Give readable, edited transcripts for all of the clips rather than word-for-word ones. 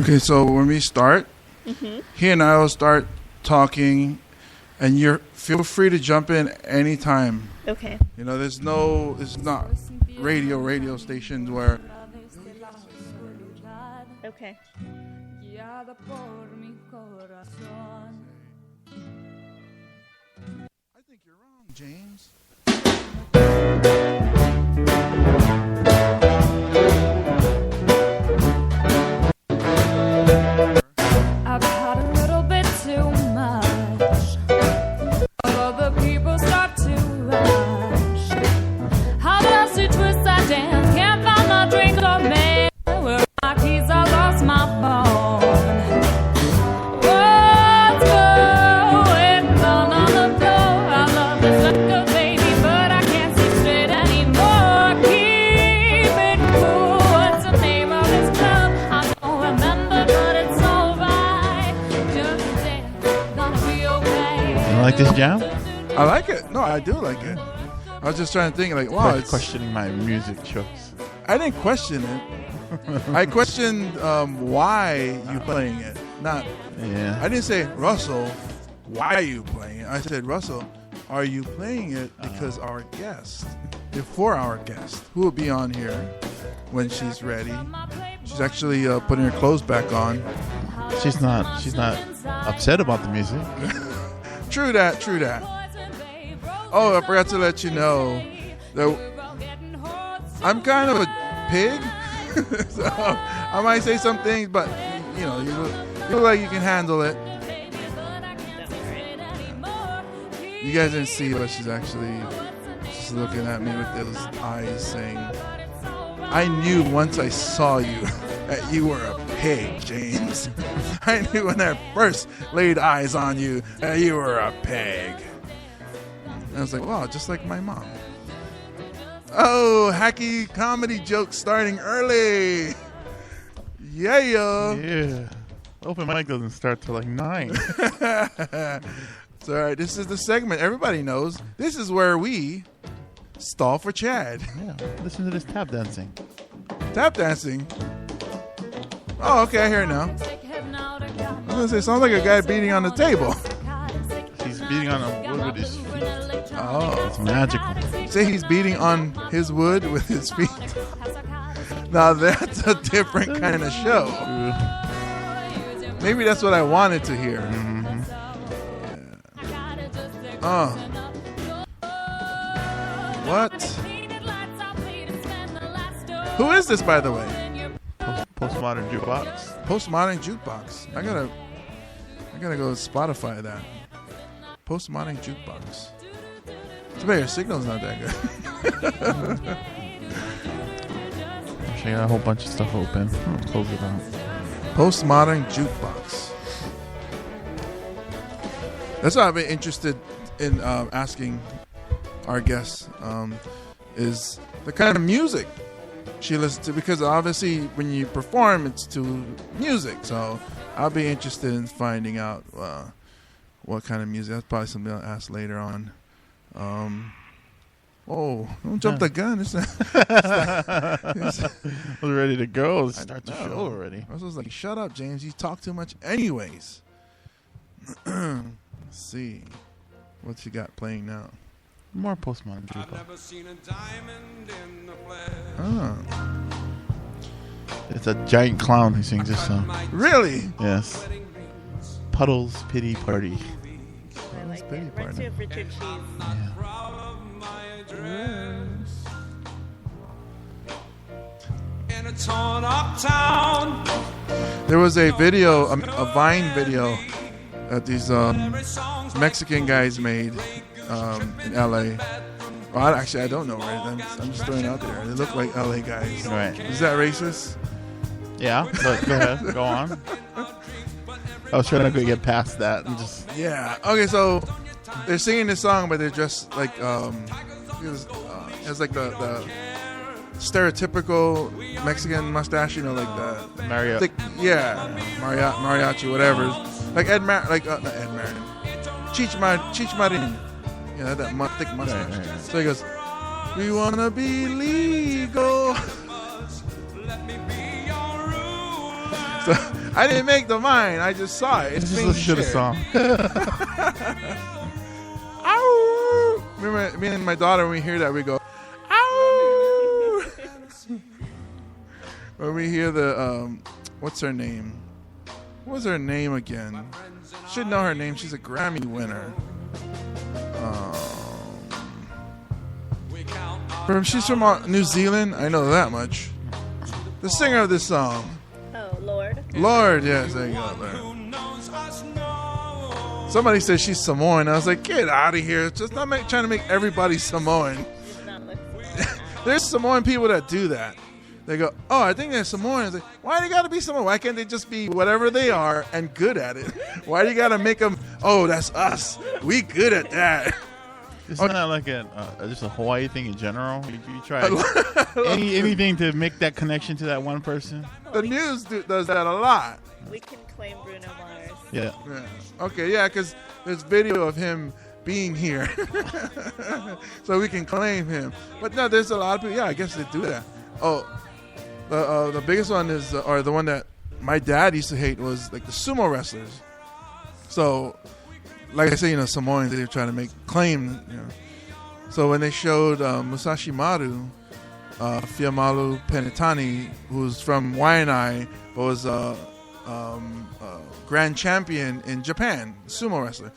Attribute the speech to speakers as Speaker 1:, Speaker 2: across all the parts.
Speaker 1: Okay, so when we start, he and I will start talking, and you feel free to jump in anytime.
Speaker 2: Okay.
Speaker 1: You know, it's not radio stations where.
Speaker 2: Okay.
Speaker 1: I think you're wrong, James.
Speaker 3: I've had a little bit too much. All the people start to rush. How does it twist I dance? Can't find my drink or man. Where my keys, I lost my phone. What's going on the floor? I love this liquor, baby, but I can't see straight anymore. Keep it cool. What's the name of this club? I don't remember, but it's alright. Just dance, gonna be okay.
Speaker 4: You like this jam?
Speaker 1: I like it. No, I do like it. I was just trying to think, like, wow, it's
Speaker 4: Questioning my music choice.
Speaker 1: I didn't question it. I questioned why you playing it. Not.
Speaker 4: Yeah.
Speaker 1: I didn't say, Russell, why are you playing it? I said, Russell, are you playing it because our guest, for our guest, who will be on here when she's ready. She's actually putting her clothes back on.
Speaker 4: She's not upset about the music.
Speaker 1: True that. Oh, I forgot to let you know that I'm kind of a pig. So I might say some things, but you know, you look like you can handle it. You guys didn't see, but she's actually just looking at me with those eyes saying, I knew once I saw you that you were a pig, James. I knew when I first laid eyes on you that you were a pig. And I was like, wow, just like my mom. Oh, hacky comedy jokes starting early. Yeah.
Speaker 4: Yeah. Open mic doesn't start till like 9.
Speaker 1: It's all right. This is the segment everybody knows. This is where we stall for Chad.
Speaker 4: Yeah. Listen to this tap dancing.
Speaker 1: Tap dancing? Oh, okay. I hear it now. I was going to say, sounds like a guy beating on the table.
Speaker 4: He's beating on a wood with his feet.
Speaker 1: Oh.
Speaker 4: It's magical.
Speaker 1: Say he's beating on his wood with his feet. Now that's a different kind of show. Maybe that's what I wanted to hear.
Speaker 4: Mm-hmm.
Speaker 1: Yeah. What? Who is this, by the way?
Speaker 4: Postmodern jukebox.
Speaker 1: Postmodern jukebox. I gotta go Spotify that. Postmodern jukebox. Too bad your signal's not that good.
Speaker 4: Actually, I got a whole bunch of stuff open. I'll close it out.
Speaker 1: Postmodern jukebox. That's why I've been interested in asking our guests is the kind of music she listens to, because obviously when you perform, it's to music. So I'll be interested in finding out what kind of music. That's probably something I'll ask later on. Oh, don't jump the gun.
Speaker 4: We're ready to go. Let's start the show already.
Speaker 1: I was like, shut up, James. You talk too much anyways. Let's see. What you got playing now?
Speaker 4: More postmodern jukebox. It's a giant clown who sings this song.
Speaker 1: Really?
Speaker 4: Yes. Puddles Pity Party.
Speaker 2: I like it. Reminds me of Richard Cheese.
Speaker 4: Yeah.
Speaker 1: There was a video, a Vine video that these Mexican guys made in LA. Well, I don't know, right? I'm just throwing it out there. They look like LA guys.
Speaker 4: Right.
Speaker 1: Is that racist?
Speaker 4: Yeah, but go ahead. Go on. I was trying to get past that and just...
Speaker 1: Yeah. Okay, so they're singing this song, but they're just like it's like the stereotypical Mexican mustache, you know, like the thick, mariachi, whatever. Like not Ed Marin, Cheech Marin. Yeah, that thick mustache.
Speaker 4: Right.
Speaker 1: So he goes, "We wanna be legal." So I didn't make the mine. I just saw it. It's
Speaker 4: Just
Speaker 1: being
Speaker 4: listen to the
Speaker 1: shared.
Speaker 4: song.
Speaker 1: Ow! Remember, me and my daughter, when we hear that, we go, ow! When we hear the, what's her name? What was her name again? Should know her name. She's a Grammy winner. She's from New Zealand. I know that much. The singer of this song.
Speaker 2: Oh, Lord.
Speaker 1: Lord, yes, there you go. Lord. Somebody said she's Samoan. I was like, get out of here. Just not trying to make everybody Samoan.
Speaker 2: Does not look
Speaker 1: There's Samoan people that do that. They go, oh, I think they're Samoan. Like, why do you got to be Samoan? Why can't they just be whatever they are and good at it? Why do you got to make them, oh, that's us. We good at that.
Speaker 4: Isn't that like just a Hawaii thing in general? You try anything to make that connection to that one person?
Speaker 1: The news does that a lot.
Speaker 2: We can claim Bruno Mars.
Speaker 4: Yeah.
Speaker 1: Yeah. Okay, yeah, because there's video of him being here. So we can claim him. But no, there's a lot of people, yeah, I guess they do that. Oh, the biggest one is, or the one that my dad used to hate was like the sumo wrestlers. So, like I say, Samoans, they were trying to claim, So when they showed Musashi Maru, Fiamalu Penitani, who's from Waianae, but was grand champion in Japan, sumo wrestler.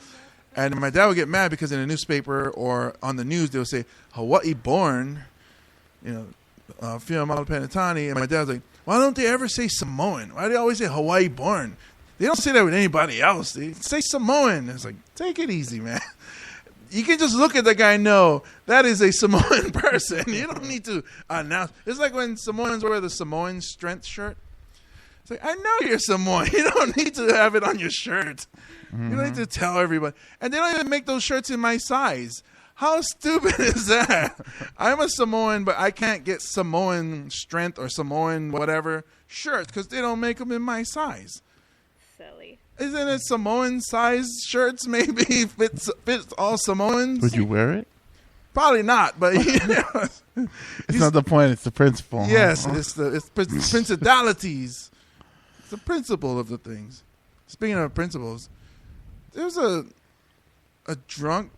Speaker 1: And my dad would get mad because in a newspaper or on the news, they would say, Hawaii born, Fiamalu Penitani. And my dad was like, why don't they ever say Samoan? Why do they always say Hawaii born? They don't say that with anybody else. They say Samoan. It's like, take it easy, man. You can just look at the guy and know that is a Samoan person. You don't need to announce. It's like when Samoans wear the Samoan strength shirt. It's like, I know you're Samoan. You don't need to have it on your shirt. Mm-hmm. You don't need to tell everybody. And they don't even make those shirts in my size. How stupid is that? I'm a Samoan, but I can't get Samoan strength or Samoan whatever shirts because they don't make them in my size.
Speaker 2: Silly.
Speaker 1: Isn't it Samoan size shirts maybe fits all Samoans?
Speaker 4: Would you wear it?
Speaker 1: Probably not, but
Speaker 4: it's not the point, it's the principle.
Speaker 1: Yes, it's principalities. It's the principle of the things. Speaking of principles, there's a drunk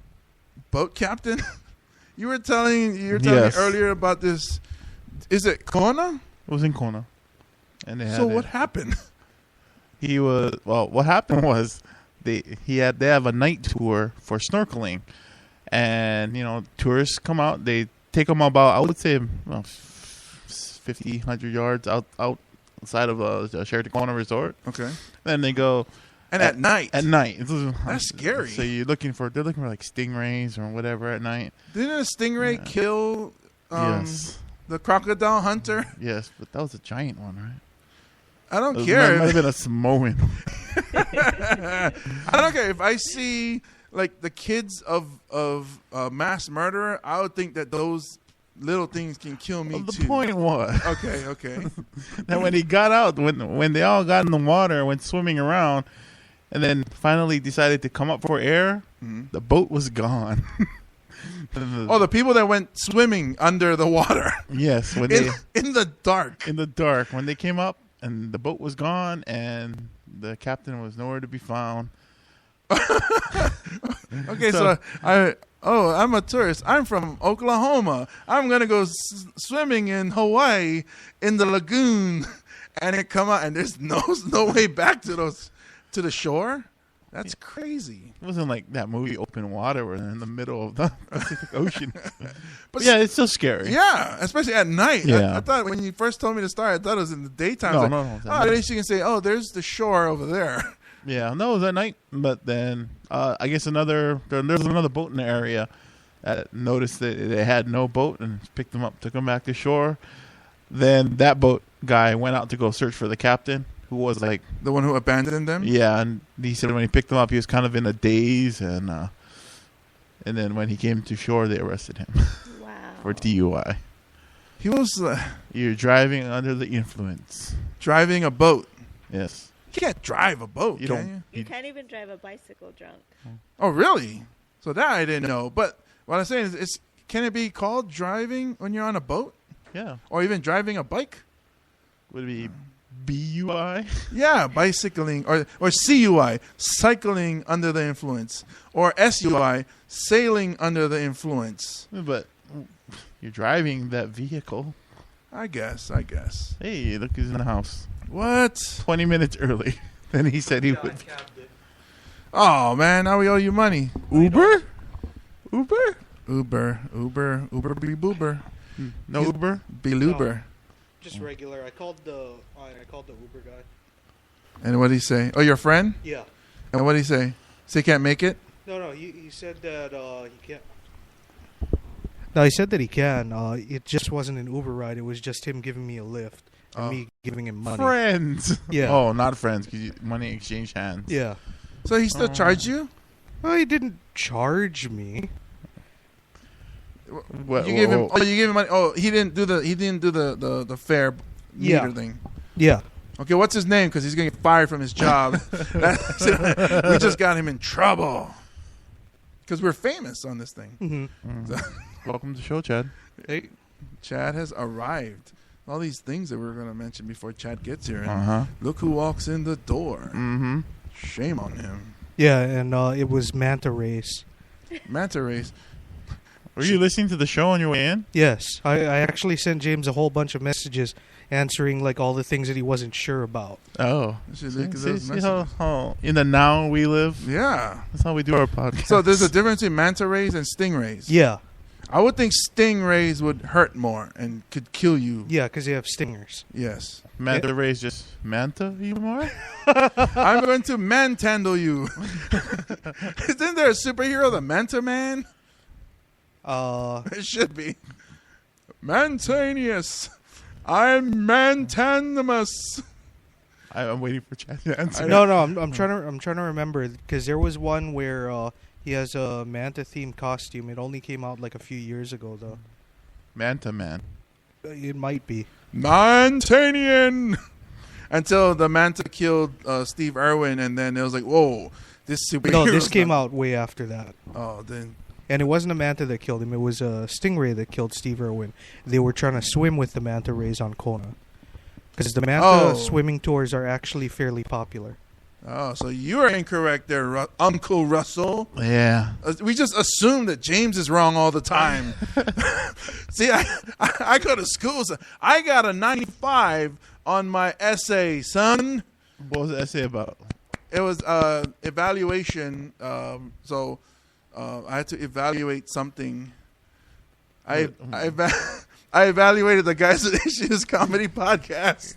Speaker 1: boat captain. You were telling me earlier about this. Is it Kona?
Speaker 4: It was in Kona. And they had
Speaker 1: what happened?
Speaker 4: What happened was they have a night tour for snorkeling, and tourists come out. They take them about, I would say, 50, 100 yards outside of a Sheraton Kona resort. Okay. Then they go.
Speaker 1: And at night.
Speaker 4: At night.
Speaker 1: That's scary.
Speaker 4: So they're looking for like stingrays or whatever at night.
Speaker 1: Didn't a stingray kill
Speaker 4: yes.
Speaker 1: the crocodile hunter?
Speaker 4: Yes, but that was a giant one, right?
Speaker 1: I don't care.
Speaker 4: It might have been a Samoan.
Speaker 1: I don't care. If I see like the kids of mass murderer, I would think that those little things can kill me too.
Speaker 4: The point was.
Speaker 1: Okay.
Speaker 4: That when he got out, when they all got in the water and went swimming around, and then finally decided to come up for air, the boat was gone.
Speaker 1: The people that went swimming under the water.
Speaker 4: Yes.
Speaker 1: In the dark.
Speaker 4: In the dark. When they came up and the boat was gone and the captain was nowhere to be found.
Speaker 1: Okay, so I'm a tourist. I'm from Oklahoma. I'm going to go swimming in Hawaii in the lagoon. And it come out and there's no way back to the shore. That's crazy.
Speaker 4: It wasn't like that movie Open Water where they're in the middle of the Pacific Ocean. But yeah, it's still scary.
Speaker 1: Yeah, especially at night.
Speaker 4: Yeah.
Speaker 1: I thought when you first told me to start, I thought it was in the daytime.
Speaker 4: No.
Speaker 1: At least you can say, there's the shore over there.
Speaker 4: Yeah, no, it was at night. But then I guess there was another boat in the area that noticed that they had no boat and picked them up, took them back to shore. Then that boat guy went out to go search for the captain, who was like
Speaker 1: the one who abandoned them.
Speaker 4: Yeah, and he said when he picked them up, he was kind of in a daze, and then when he came to shore, they arrested him.
Speaker 2: Wow.
Speaker 4: For DUI.
Speaker 1: He was
Speaker 4: you're driving under the influence.
Speaker 1: Driving a boat.
Speaker 4: Yes.
Speaker 1: You can't drive a boat. You
Speaker 2: can't even drive a bicycle drunk.
Speaker 1: Oh, really? So that I didn't know. But what I'm saying is, can it be called driving when you're on a boat?
Speaker 4: Yeah.
Speaker 1: Or even driving a bike?
Speaker 4: Would it be BUI?
Speaker 1: Yeah, bicycling or CUI, cycling under the influence, or SUI, sailing under the influence.
Speaker 4: But you're driving that vehicle.
Speaker 1: I guess.
Speaker 4: Hey, look who's in the house.
Speaker 1: What?
Speaker 4: 20 minutes early. Then he said he would.
Speaker 1: Oh man, now we owe you money.
Speaker 4: Uber be
Speaker 1: boober.
Speaker 4: no Uber.
Speaker 1: Be loober.
Speaker 5: Just regular. I called the Uber guy.
Speaker 1: And what did he say? Oh, your friend?
Speaker 5: Yeah.
Speaker 1: And what did he say? Say he can't make it?
Speaker 5: No. He said that he can't. No, he said that he can. It just wasn't an Uber ride. It was just him giving me a lift and me giving him money.
Speaker 4: Friends.
Speaker 5: Yeah.
Speaker 4: Oh, not friends, because money exchange hands.
Speaker 5: Yeah.
Speaker 1: So he still charged you?
Speaker 5: Well, he didn't charge me.
Speaker 4: What,
Speaker 1: You gave him. Oh, you gave him money. Oh, he didn't do the fare meter thing.
Speaker 5: Yeah.
Speaker 1: Okay, what's his name? Because he's going to get fired from his job. We just got him in trouble. Because we're famous on this thing.
Speaker 5: Mm-hmm.
Speaker 4: Welcome to the show, Chad.
Speaker 1: Hey, Chad has arrived. All these things that we're going to mention before Chad gets here. And
Speaker 4: Uh-huh.
Speaker 1: look who walks in the door.
Speaker 4: Mm-hmm.
Speaker 1: Shame on him.
Speaker 5: Yeah, and it was Manta Race.
Speaker 1: Manta race.
Speaker 4: Were you listening to the show on your way in?
Speaker 5: Yes. I actually sent James a whole bunch of messages answering like all the things that he wasn't sure about.
Speaker 4: Oh.
Speaker 1: See, look at those
Speaker 4: See
Speaker 1: messages.
Speaker 4: how in the now we live?
Speaker 1: Yeah.
Speaker 4: That's how we do our podcast.
Speaker 1: So there's a difference between manta rays and stingrays.
Speaker 5: Yeah.
Speaker 1: I would think stingrays would hurt more and could kill you.
Speaker 5: Yeah, because they have stingers.
Speaker 1: Yes.
Speaker 4: Manta rays just manta you more?
Speaker 1: I'm going to manhandle you. Isn't there a superhero, the Manta Man? It should be. Mantaneous. I'm mantanimous.
Speaker 4: I'm waiting for Chad to answer.
Speaker 5: No, I'm trying to remember because there was one where he has a manta themed costume. It only came out like a few years ago though.
Speaker 4: Manta Man.
Speaker 5: It might be.
Speaker 1: Mantanian. Until the Manta killed Steve Irwin, and then it was like, whoa, this superhero.
Speaker 5: No, this came out way after that.
Speaker 1: Oh, then.
Speaker 5: And it wasn't a manta that killed him. It was a stingray that killed Steve Irwin. They were trying to swim with the manta rays on Kona. Because the manta swimming tours are actually fairly popular.
Speaker 1: Oh, so you are incorrect there, Uncle Russell.
Speaker 4: Yeah.
Speaker 1: We just assume that James is wrong all the time. See, I go to school. So I got a 95 on my essay, son.
Speaker 4: What was the essay about?
Speaker 1: It was evaluation. So I had to evaluate something. I evaluated the Guys with Issues comedy podcast.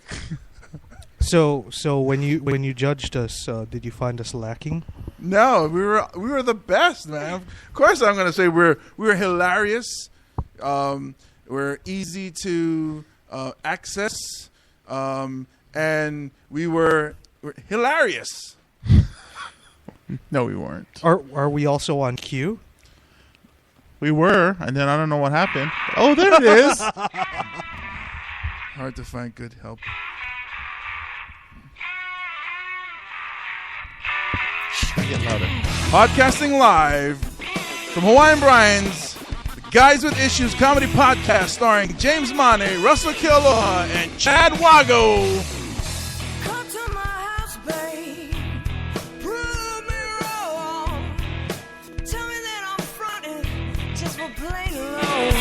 Speaker 5: So when you judged us, did you find us lacking?
Speaker 1: No, we were the best, man. Of course, I'm gonna say we were hilarious. We're easy to access, and we're hilarious.
Speaker 4: No, we weren't.
Speaker 5: Are we also on cue?
Speaker 4: We were, and then I don't know what happened. Oh, there it is.
Speaker 1: Hard to find good help.
Speaker 4: Get louder.
Speaker 1: Podcasting live from Hawaiian Brian's the Guys with Issues comedy podcast starring James Mane, Russell Kealoha, and Chad Wago.
Speaker 6: Come to my house, babe. Prove me wrong. Tell me that I'm fronting just for playing along.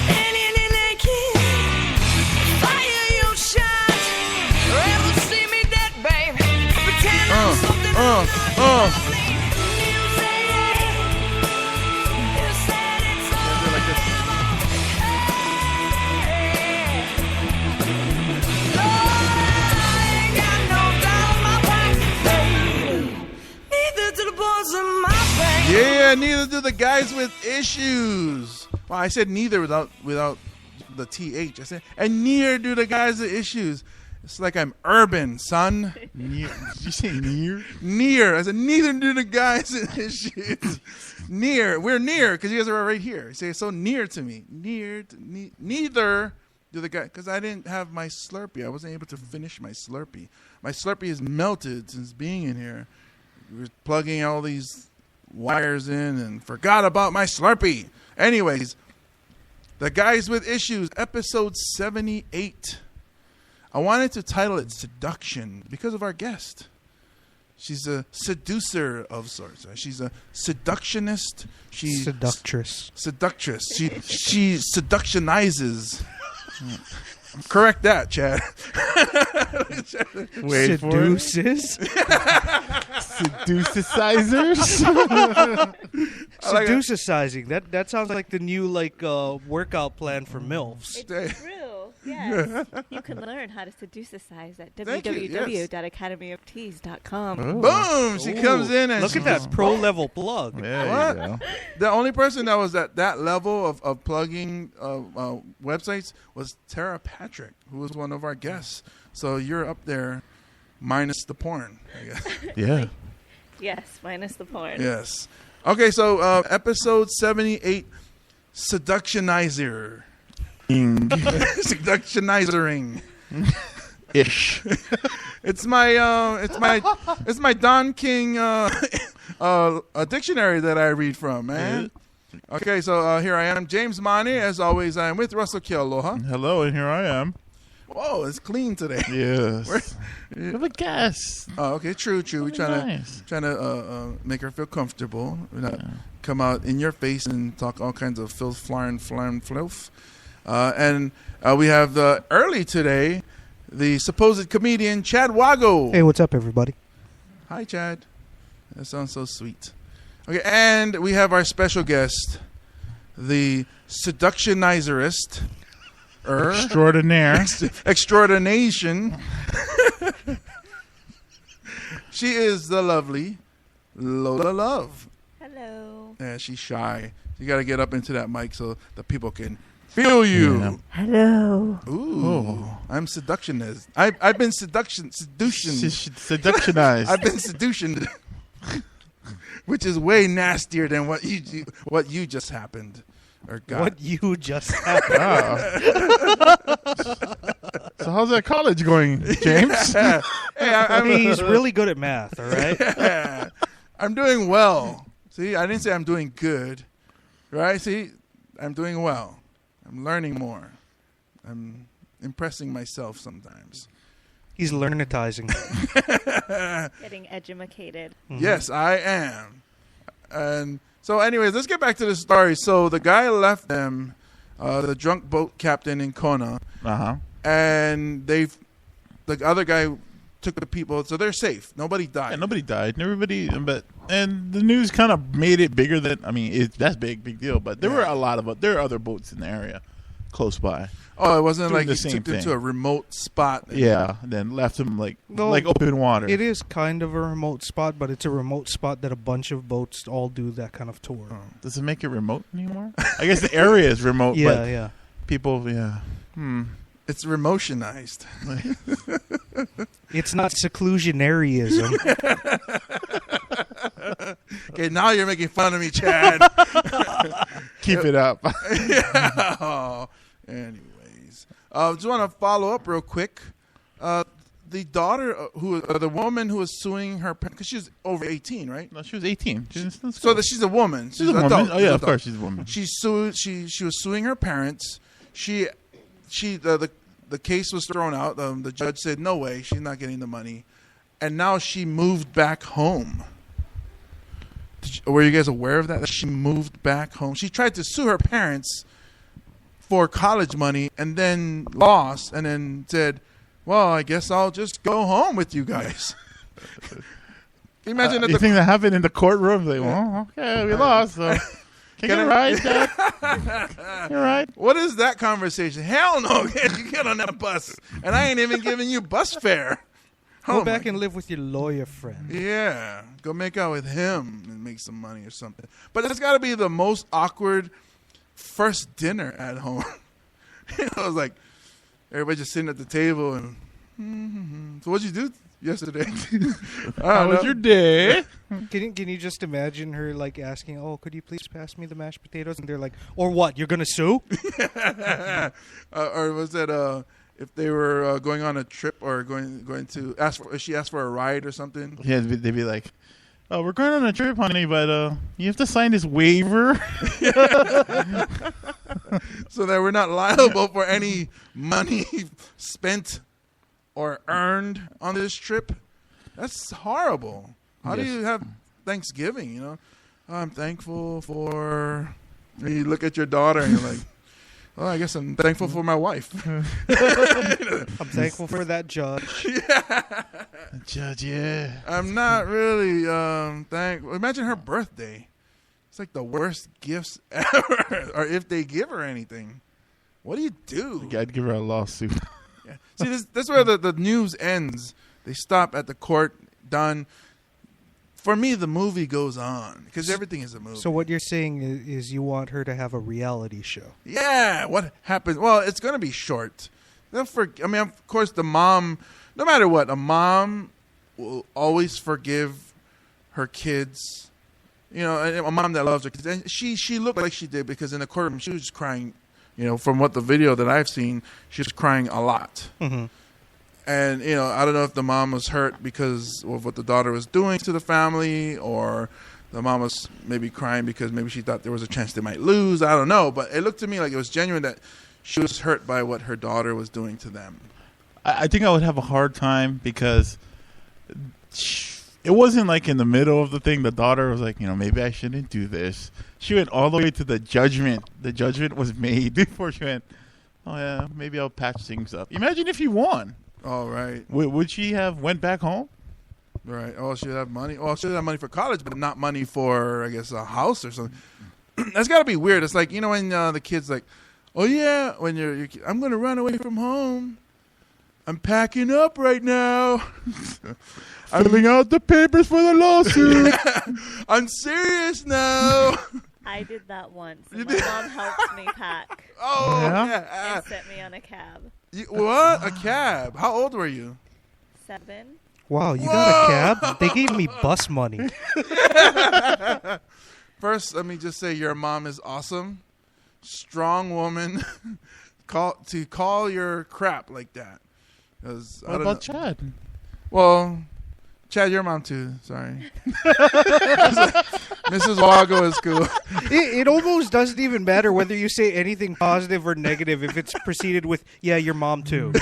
Speaker 6: Standing in naked, fire your shot. Or ever see me dead, babe. Pretend I'm something I'm not. You say you said it's all.
Speaker 1: Like this.
Speaker 6: I ain't got no doubt in my pocket, babe. Neither do the boys in my band.
Speaker 1: Yeah, neither do the Guys with Issues. Well, I said neither without the TH. I said, and neither do the Guys with Issues. It's like I'm urban, son.
Speaker 4: Near. Did you say near?
Speaker 1: Near. I said, neither do the Guys with Issues. Near. We're near because you guys are right here. You say, so near to me. Neither do the guys. Because I didn't have my Slurpee. I wasn't able to finish my Slurpee. My Slurpee is melted since being in here. We were plugging all these wires in and forgot about my Slurpee. Anyways, the Guys with Issues, episode 78. I wanted to title it Seduction because of our guest. She's a seducer of sorts. Right? She's a seductionist. She's
Speaker 5: Seductress.
Speaker 1: Seductress. She seductionizes. Correct that, Chad.
Speaker 4: Wait for it.
Speaker 5: Seduces.
Speaker 4: Seducicizers.
Speaker 5: Seducicizing. That sounds like the new workout plan for MILFs.
Speaker 2: It's true. Yes. You can learn how to seducicize at
Speaker 1: Thank you, yes.
Speaker 2: www.academyofteas.com.
Speaker 1: Boom! She comes in and
Speaker 5: Look at that pro level plug.
Speaker 4: There
Speaker 1: What?
Speaker 4: you go.
Speaker 1: The only person that was at that level of plugging websites was Tara Patrick, who was one of our guests. So you're up there, minus the porn, I guess.
Speaker 4: Yeah.
Speaker 2: Yes, minus the porn.
Speaker 1: Yes. Okay, so episode 78, Seductionizer. Seductionizering.
Speaker 4: Ish.
Speaker 1: It's my Don King a dictionary that I read from, man. Okay, so here I am, James Money. As always, I am with Russell Kealoha.
Speaker 4: Hello, and here I am.
Speaker 1: Whoa, it's clean today.
Speaker 4: Yes. We have a guest.
Speaker 1: Oh, okay, true. We're trying to make her feel comfortable. We're not come out in your face and talk all kinds of filth, flarn, fluff. And we have early today the supposed comedian Chad Wago.
Speaker 5: Hey, what's up, everybody?
Speaker 1: Hi, Chad. That sounds so sweet. Okay, and we have our special guest, the seductionizerist.
Speaker 4: Extraordinaire.
Speaker 1: Extraordination. She is the lovely Lola Love.
Speaker 2: Hello.
Speaker 1: Yeah, she's shy. You got to get up into that mic so the people can feel you.
Speaker 4: Yeah.
Speaker 2: Hello.
Speaker 1: Ooh, I'm seductionist. I've been seductionized.
Speaker 4: Seductionized.
Speaker 1: I've been seductioned, which is way nastier than what you just happened or got.
Speaker 5: What you just happened.
Speaker 4: Wow. So how's that college going, James?
Speaker 1: Hey,
Speaker 5: I mean, he's really good at math, all right?
Speaker 1: I'm doing well. See, I didn't say I'm doing good, right? See, I'm doing well. I'm learning more. I'm impressing myself sometimes.
Speaker 5: He's learnitizing.
Speaker 2: Getting edumacated.
Speaker 5: Mm-hmm.
Speaker 1: Yes, I am. And so anyways, let's get back to the story. So the guy left them, the drunk boat captain in Kona, and the other guy took the people, so they're safe. Nobody died.
Speaker 4: Yeah, nobody died. And the news kind of made it bigger than, that's big deal. But there were a lot of, there are other boats in the area close by.
Speaker 1: Oh, it wasn't
Speaker 4: Doing
Speaker 1: like
Speaker 4: the
Speaker 1: he
Speaker 4: same
Speaker 1: took them
Speaker 4: thing.
Speaker 1: to a remote spot.
Speaker 4: Yeah, then left them like
Speaker 5: Well,
Speaker 4: open water.
Speaker 5: It is kind of a remote spot, but it's a remote spot that a bunch of boats all do that kind of tour.
Speaker 4: Does it make it remote anymore? I guess the area is remote, but
Speaker 5: Yeah.
Speaker 4: people,
Speaker 1: It's remotionized.
Speaker 5: It's not seclusionarianism.
Speaker 1: Okay, now you're making fun of me, Chad.
Speaker 4: Keep it up.
Speaker 1: Oh, anyways, just want to follow up real quick. The daughter, the woman who was suing her, because she's over 18, right?
Speaker 4: No, she was 18.
Speaker 1: So that she's a woman.
Speaker 4: She's a woman.
Speaker 1: adult.
Speaker 4: Oh yeah, of course she's a woman.
Speaker 1: She sued. She was suing her parents. The case was thrown out. The judge said no way, she's not getting the money, and now she moved back home. Were you guys aware of that? That she moved back home. She tried to sue her parents for college money and then lost, and then said, "Well, I guess I'll just go home with you guys." Can you imagine
Speaker 4: you think that happened in the courtroom? Like, well, okay, we lost. So. Can I ride, Dad? You're right.
Speaker 1: What is that conversation? Hell no. You get on that bus, and I ain't even giving you bus fare.
Speaker 5: Go back and live with your lawyer friend.
Speaker 1: Yeah. Go make out with him and make some money or something. But that's got to be the most awkward first dinner at home. I was like, everybody just sitting at the table and, So what'd you do yesterday?
Speaker 4: How was your day?
Speaker 5: Can you just imagine her asking, "Oh, could you please pass me the mashed potatoes?" And they're like, "Or what? You're gonna sue?"
Speaker 1: Or was that if they were going on a trip or going to ask for? She asked for a ride or something.
Speaker 4: Yeah, they'd be like, "Oh, we're going on a trip, honey, but you have to sign this waiver
Speaker 1: so that we're not liable for any money spent or earned on this trip. That's horrible. How do
Speaker 4: Yes.
Speaker 1: you have Thanksgiving? You know, I'm thankful for. You look at your daughter and you're like, well, I guess I'm thankful for my wife.
Speaker 5: I'm thankful for that judge.
Speaker 4: Judge, yeah.
Speaker 1: I'm not really thankful. Imagine her birthday. It's like the worst gifts ever. Or if they give her anything. What do you do?
Speaker 4: I'd give her a lawsuit.
Speaker 1: Yeah. See, this is where the news ends. They stop at the court, done. For me, the movie goes on because everything is a movie.
Speaker 5: So what you're saying is you want her to have a reality show.
Speaker 1: Yeah, what happens? Well, it's going to be short. I mean, of course, the mom, no matter what, a mom will always forgive her kids. You know, a mom that loves her kids. And she looked like she did because in the courtroom, she was just crying. You know, from what the video that I've seen, she was crying a lot.
Speaker 5: Mm-hmm.
Speaker 1: And, you know, I don't know if the mom was hurt because of what the daughter was doing to the family, or the mom was maybe crying because maybe she thought there was a chance they might lose. I don't know. But it looked to me like it was genuine that she was hurt by what her daughter was doing to them.
Speaker 4: I think I would have a hard time because it wasn't like in the middle of the thing. The daughter was like, you know, maybe I shouldn't do this. She went all the way to the judgment. The judgment was made before she went, oh, yeah, maybe I'll patch things up. Imagine if you won.
Speaker 1: Oh, right.
Speaker 4: Would she have went back home?
Speaker 1: Right. Oh, she'd have money. Oh, she'd have money for college, but not money for, I guess, a house or something. That's got to be weird. It's like, you know, when the kid's like, oh, yeah, when you're I'm going to run away from home. I'm packing up right now.
Speaker 4: I'm filling out the papers for the lawsuit.
Speaker 1: I'm serious now.
Speaker 2: I did that once. And my mom helped me pack
Speaker 1: Oh,
Speaker 4: Yeah?
Speaker 1: yeah.
Speaker 2: and sent me on a cab.
Speaker 1: What? A cab? How old were you?
Speaker 2: 7.
Speaker 5: Wow, you got a cab? They gave me bus money.
Speaker 1: First, let me just say your mom is awesome. Strong woman. Call your crap like that. 'Cause I
Speaker 4: What
Speaker 1: don't
Speaker 4: about
Speaker 1: know.
Speaker 4: Chad?
Speaker 1: Well, Chad, your mom too. Sorry. Mrs. Wago is cool.
Speaker 5: It almost doesn't even matter whether you say anything positive or negative if it's preceded with, yeah, your mom too.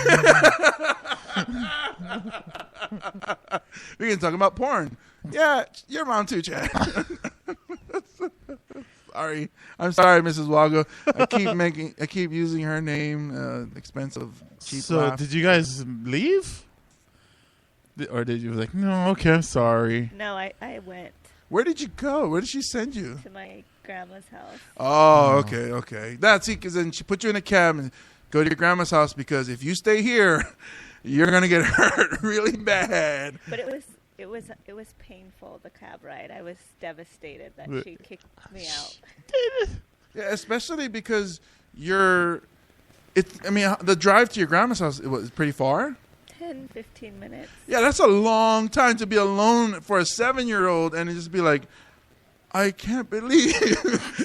Speaker 1: We can talk about porn. Yeah, your mom too, Chad. Sorry. I'm sorry, Mrs. Wago. I keep using her name. Expensive, cheap
Speaker 4: So
Speaker 1: laugh.
Speaker 4: did you guys leave? Or did you like, no, okay, I'm sorry.
Speaker 2: No, I went
Speaker 1: Where did you go? Where did she send you?
Speaker 2: to my grandma's house.
Speaker 1: Oh, okay. That's it, because then she put you in a cab and go to your grandma's house, because if you stay here, you're gonna get hurt really bad.
Speaker 2: But it was painful, the cab ride. I was devastated that she kicked me out.
Speaker 1: Yeah, especially because the drive to your grandma's house, it was pretty far.
Speaker 2: 10, 15 minutes.
Speaker 1: Yeah, that's a long time to be alone for a 7-year-old and just be like, I can't believe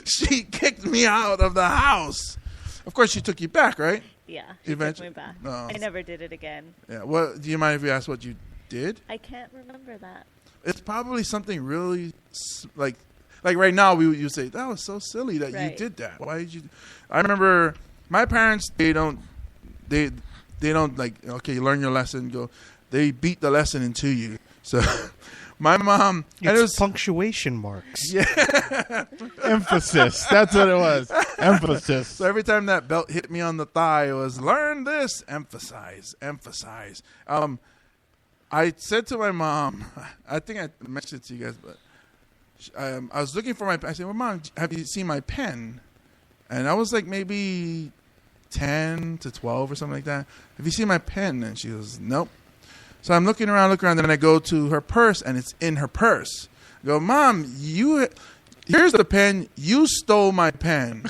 Speaker 1: she kicked me out of the house. Of course, she took you back, right?
Speaker 2: Yeah, she took
Speaker 1: Eventually-
Speaker 2: me back.
Speaker 1: No.
Speaker 2: I never did it again.
Speaker 1: Yeah. What? Do you mind if we ask what you did?
Speaker 2: I can't remember that.
Speaker 1: It's probably something really like right now you say that was so silly that you
Speaker 2: Right.
Speaker 1: did that. Why did you? I remember my parents. They don't like, okay, you learn your lesson. Go. They beat the lesson into you. So my mom. And it
Speaker 5: It's
Speaker 1: was
Speaker 5: punctuation marks.
Speaker 4: Emphasis. That's what it was. Emphasis.
Speaker 1: so every time that belt hit me on the thigh, it was learn this, emphasize. I said to my mom, I think I mentioned it to you guys, but I was looking for my pen. I said, well, Mom, have you seen my pen? And I was like maybe 10 to 12 or something like that. Have you seen my pen? And she goes, nope. So I'm looking around, then I go to her purse, and it's in her purse. I go, Mom, here's the pen. You stole my pen.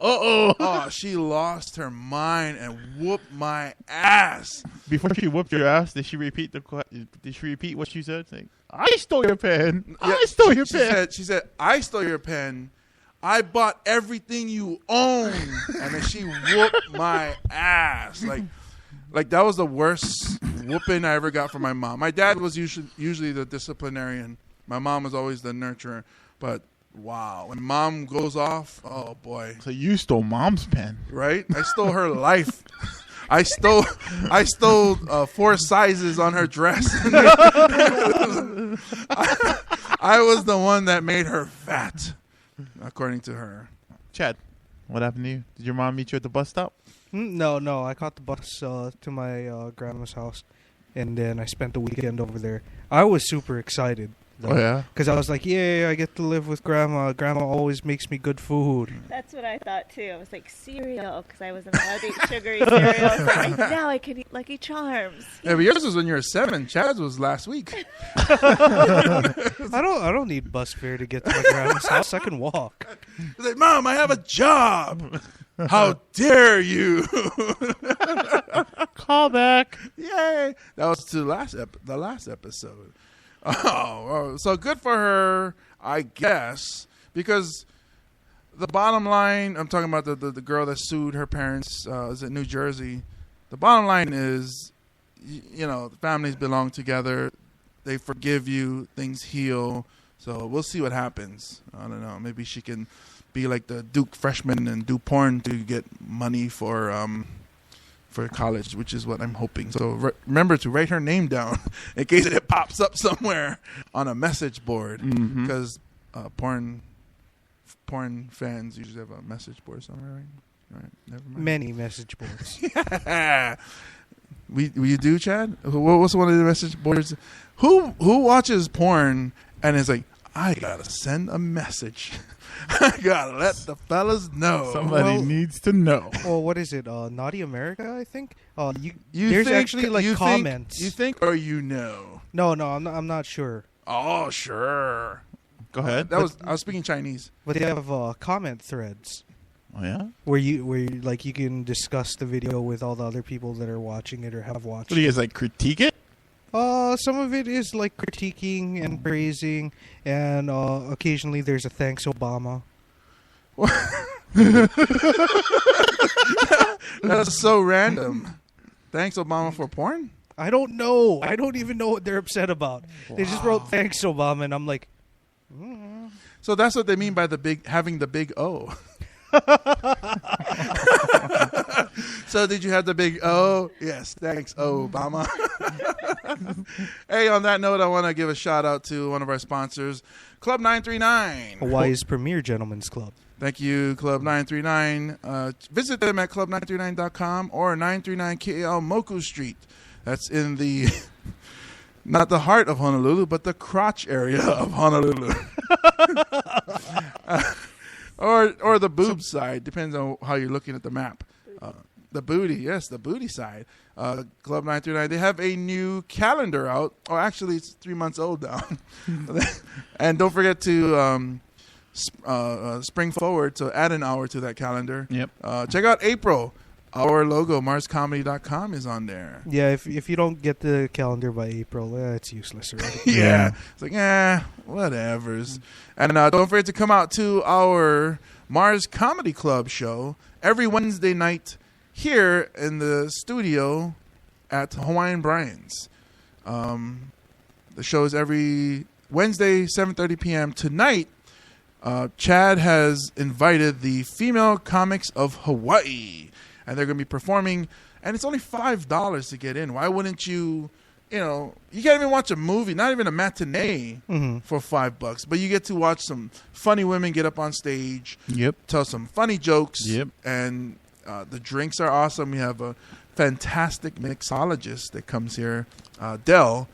Speaker 1: Oh, she lost her mind and whooped my ass.
Speaker 4: Before she whooped your ass, did she repeat what she said? Like, I stole your pen. I stole your pen.
Speaker 1: She said, I stole your pen. I bought everything you own. And then she whooped my ass. Like that was the worst whooping I ever got from my mom. My dad was usually the disciplinarian. My mom was always the nurturer. But wow, when mom goes off, oh boy.
Speaker 4: So you stole Mom's pen.
Speaker 1: Right? I stole her life. I stole 4 sizes on her dress. I was the one that made her fat, according to her.
Speaker 4: Chad, what happened to you? Did your mom meet you at the bus stop?
Speaker 5: No. I caught the bus to my grandma's house, and then I spent the weekend over there. I was super excited.
Speaker 4: Oh, yeah?
Speaker 5: Because I was like, yay, I get to live with Grandma. Grandma always makes me good food.
Speaker 2: That's what I thought too. I was like, cereal, because I wasn't allowed to eat sugary cereal. I was like, now I can eat Lucky Charms.
Speaker 1: Yeah, but yours was when you were 7. Chad's was last week.
Speaker 5: I don't need bus fare to get to my grandma's house. I can walk.
Speaker 1: He's like, Mom, I have a job. How dare you?
Speaker 4: Call back.
Speaker 1: Yay. That was to the last episode. Oh, so good for her, I guess, because the bottom line, I'm talking about the girl that sued her parents, is in New Jersey. The bottom line is, the families belong together. They forgive you. Things heal. So we'll see what happens. I don't know. Maybe she can be like the Duke freshman and do porn to get money for college, which is what I'm hoping. So remember to write her name down in case it pops up somewhere on a message board, because porn fans usually have a message board somewhere, right? All right, never mind.
Speaker 5: Many message boards.
Speaker 1: Yeah. We do, Chad? What's one of the message boards? Who watches porn and is like, I gotta send a message. I gotta let the fellas know.
Speaker 4: Somebody needs to know.
Speaker 5: Well, what is it? Naughty America, I think.
Speaker 1: You
Speaker 5: there's
Speaker 1: think,
Speaker 5: actually like comments.
Speaker 1: You think or you know?
Speaker 5: No, I'm not sure.
Speaker 1: Oh, sure.
Speaker 4: Go ahead.
Speaker 1: I was speaking Chinese.
Speaker 5: But they have comment threads.
Speaker 4: Oh yeah.
Speaker 5: Where you like you can discuss the video with all the other people that are watching it or have watched.
Speaker 4: What do you guys like? Critique it?
Speaker 5: Some of it is like critiquing and praising, and occasionally there's a thanks Obama.
Speaker 1: That's so random. Thanks Obama for porn?
Speaker 5: I don't know. I don't even know what they're upset about. Wow. They just wrote thanks Obama, and I'm like,
Speaker 1: So that's what they mean by having the big O. So did you have the big O? Yes, thanks, Obama. Hey, on that note, I want to give a shout out to one of our sponsors, Club 939.
Speaker 5: Hawaii's premier gentlemen's club.
Speaker 1: Thank you, Club 939. Visit them at club939.com or 939 KL Moku Street. That's in the, not the heart of Honolulu, but the crotch area of Honolulu. Or the boob side, depends on how you're looking at the map. The booty, yes, the booty side. Club 939, they have a new calendar out. Oh, actually, it's 3 months old now. And don't forget to spring forward to add an hour to that calendar.
Speaker 4: Yep.
Speaker 1: Check out April. Our logo, MarsComedy.com, is on there.
Speaker 5: Yeah, if you don't get the calendar by April, it's useless already.
Speaker 1: Yeah. It's like, whatevers. And don't forget to come out to our Mars Comedy Club show every Wednesday night here in the studio at Hawaiian Brian's. The show is every Wednesday, 7:30 p.m. Tonight, Chad has invited the Female Comics of Hawaii. And they're going to be performing, and it's only $5 to get in. Why wouldn't you, you can't even watch a movie, not even a matinee for $5, but you get to watch some funny women get up on stage, tell some funny jokes, and the drinks are awesome. We have a fantastic mixologist that comes here, Dell,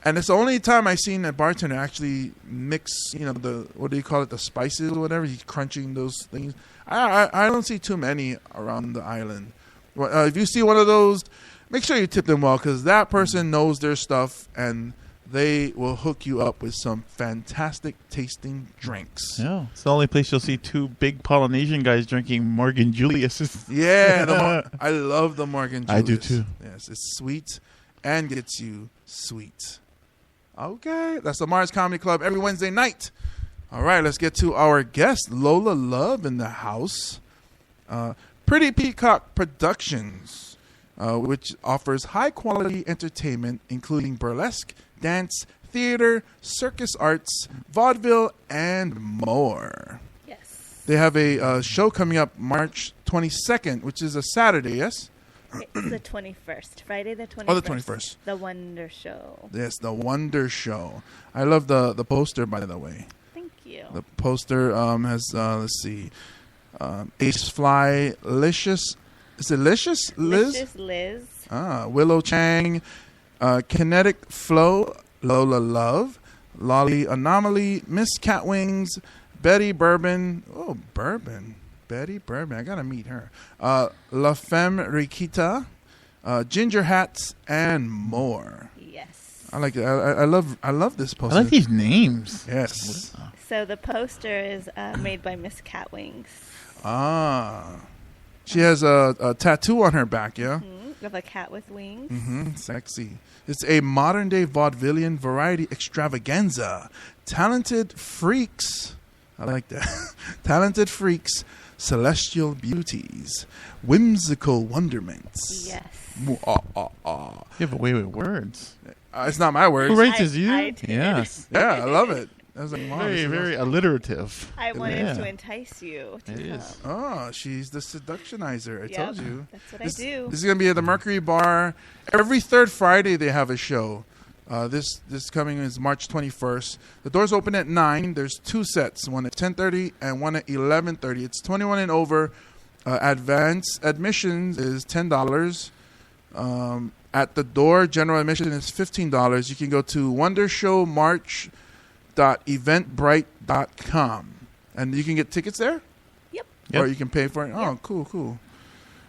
Speaker 1: and it's the only time I've seen a bartender actually mix, what do you call it, the spices or whatever. He's crunching those things. I don't see too many around the island. If you see one of those, make sure you tip them well, because that person knows their stuff, and they will hook you up with some fantastic tasting drinks.
Speaker 4: Yeah, it's the only place you'll see two big Polynesian guys drinking Morgan Julius.
Speaker 1: Yeah, I love the Morgan Julius.
Speaker 4: I do too.
Speaker 1: Yes, it's sweet and gets you sweet. Okay, that's the Mars Comedy Club every Wednesday night. All right, let's get to our guest, Lola Love, in the house. Pretty Peacock Productions, which offers high-quality entertainment, including burlesque, dance, theater, circus arts, vaudeville, and more.
Speaker 2: Yes.
Speaker 1: They have a show coming up March 22nd, which is a Saturday, yes?
Speaker 2: It's the 21st, Friday the 21st.
Speaker 1: Oh, the 21st.
Speaker 2: The Wonder Show.
Speaker 1: Yes, the Wonder Show. I love the poster, by the way.
Speaker 2: Thank you.
Speaker 1: The poster has, let's see, Ace Fly, Licious. Is it Licious? Liz?
Speaker 2: Licious Liz.
Speaker 1: Willow Chang, Kinetic Flow, Lola Love, Lolly Anomaly, Miss Catwings, Betty Bourbon. Oh, Bourbon. Betty Bourbon. I got to meet her. La Femme Rikita, Ginger Hats, and more.
Speaker 2: Yes.
Speaker 1: I like it. I love this
Speaker 4: I
Speaker 1: poster.
Speaker 4: like these names.
Speaker 1: Yes.
Speaker 2: So the poster is made by Miss Catwings.
Speaker 1: She has a tattoo on her back, yeah?
Speaker 2: Of a cat with wings.
Speaker 1: Sexy. It's a modern-day vaudevillian variety extravaganza. Talented freaks. I like that. Talented freaks. Celestial beauties. Whimsical wonderments.
Speaker 2: Yes.
Speaker 4: You have a way with words.
Speaker 1: It's not my words.
Speaker 4: Who writes this? You?
Speaker 2: I did.
Speaker 4: Yes.
Speaker 1: Yeah, I love it. I was like, Mom,
Speaker 4: Very,
Speaker 1: this is
Speaker 4: very alliterative.
Speaker 2: I wanted
Speaker 4: Yeah.
Speaker 2: to entice you to
Speaker 4: It
Speaker 2: come.
Speaker 4: is.
Speaker 1: Oh, she's the seductionizer. I
Speaker 2: Yep,
Speaker 1: told you.
Speaker 2: That's what I do.
Speaker 1: This is going to be at the Mercury Bar. Every third Friday they have a show. This coming is March 21st. The doors open at 9. There's 2 sets, one at 10:30 and one at 11:30. It's 21 and over. Advance admissions is $10. At the door, general admission is $15. You can go to wondershowmarch.eventbrite.com and you can get tickets there.
Speaker 2: Yep.
Speaker 1: Or you can pay for it. Oh, cool.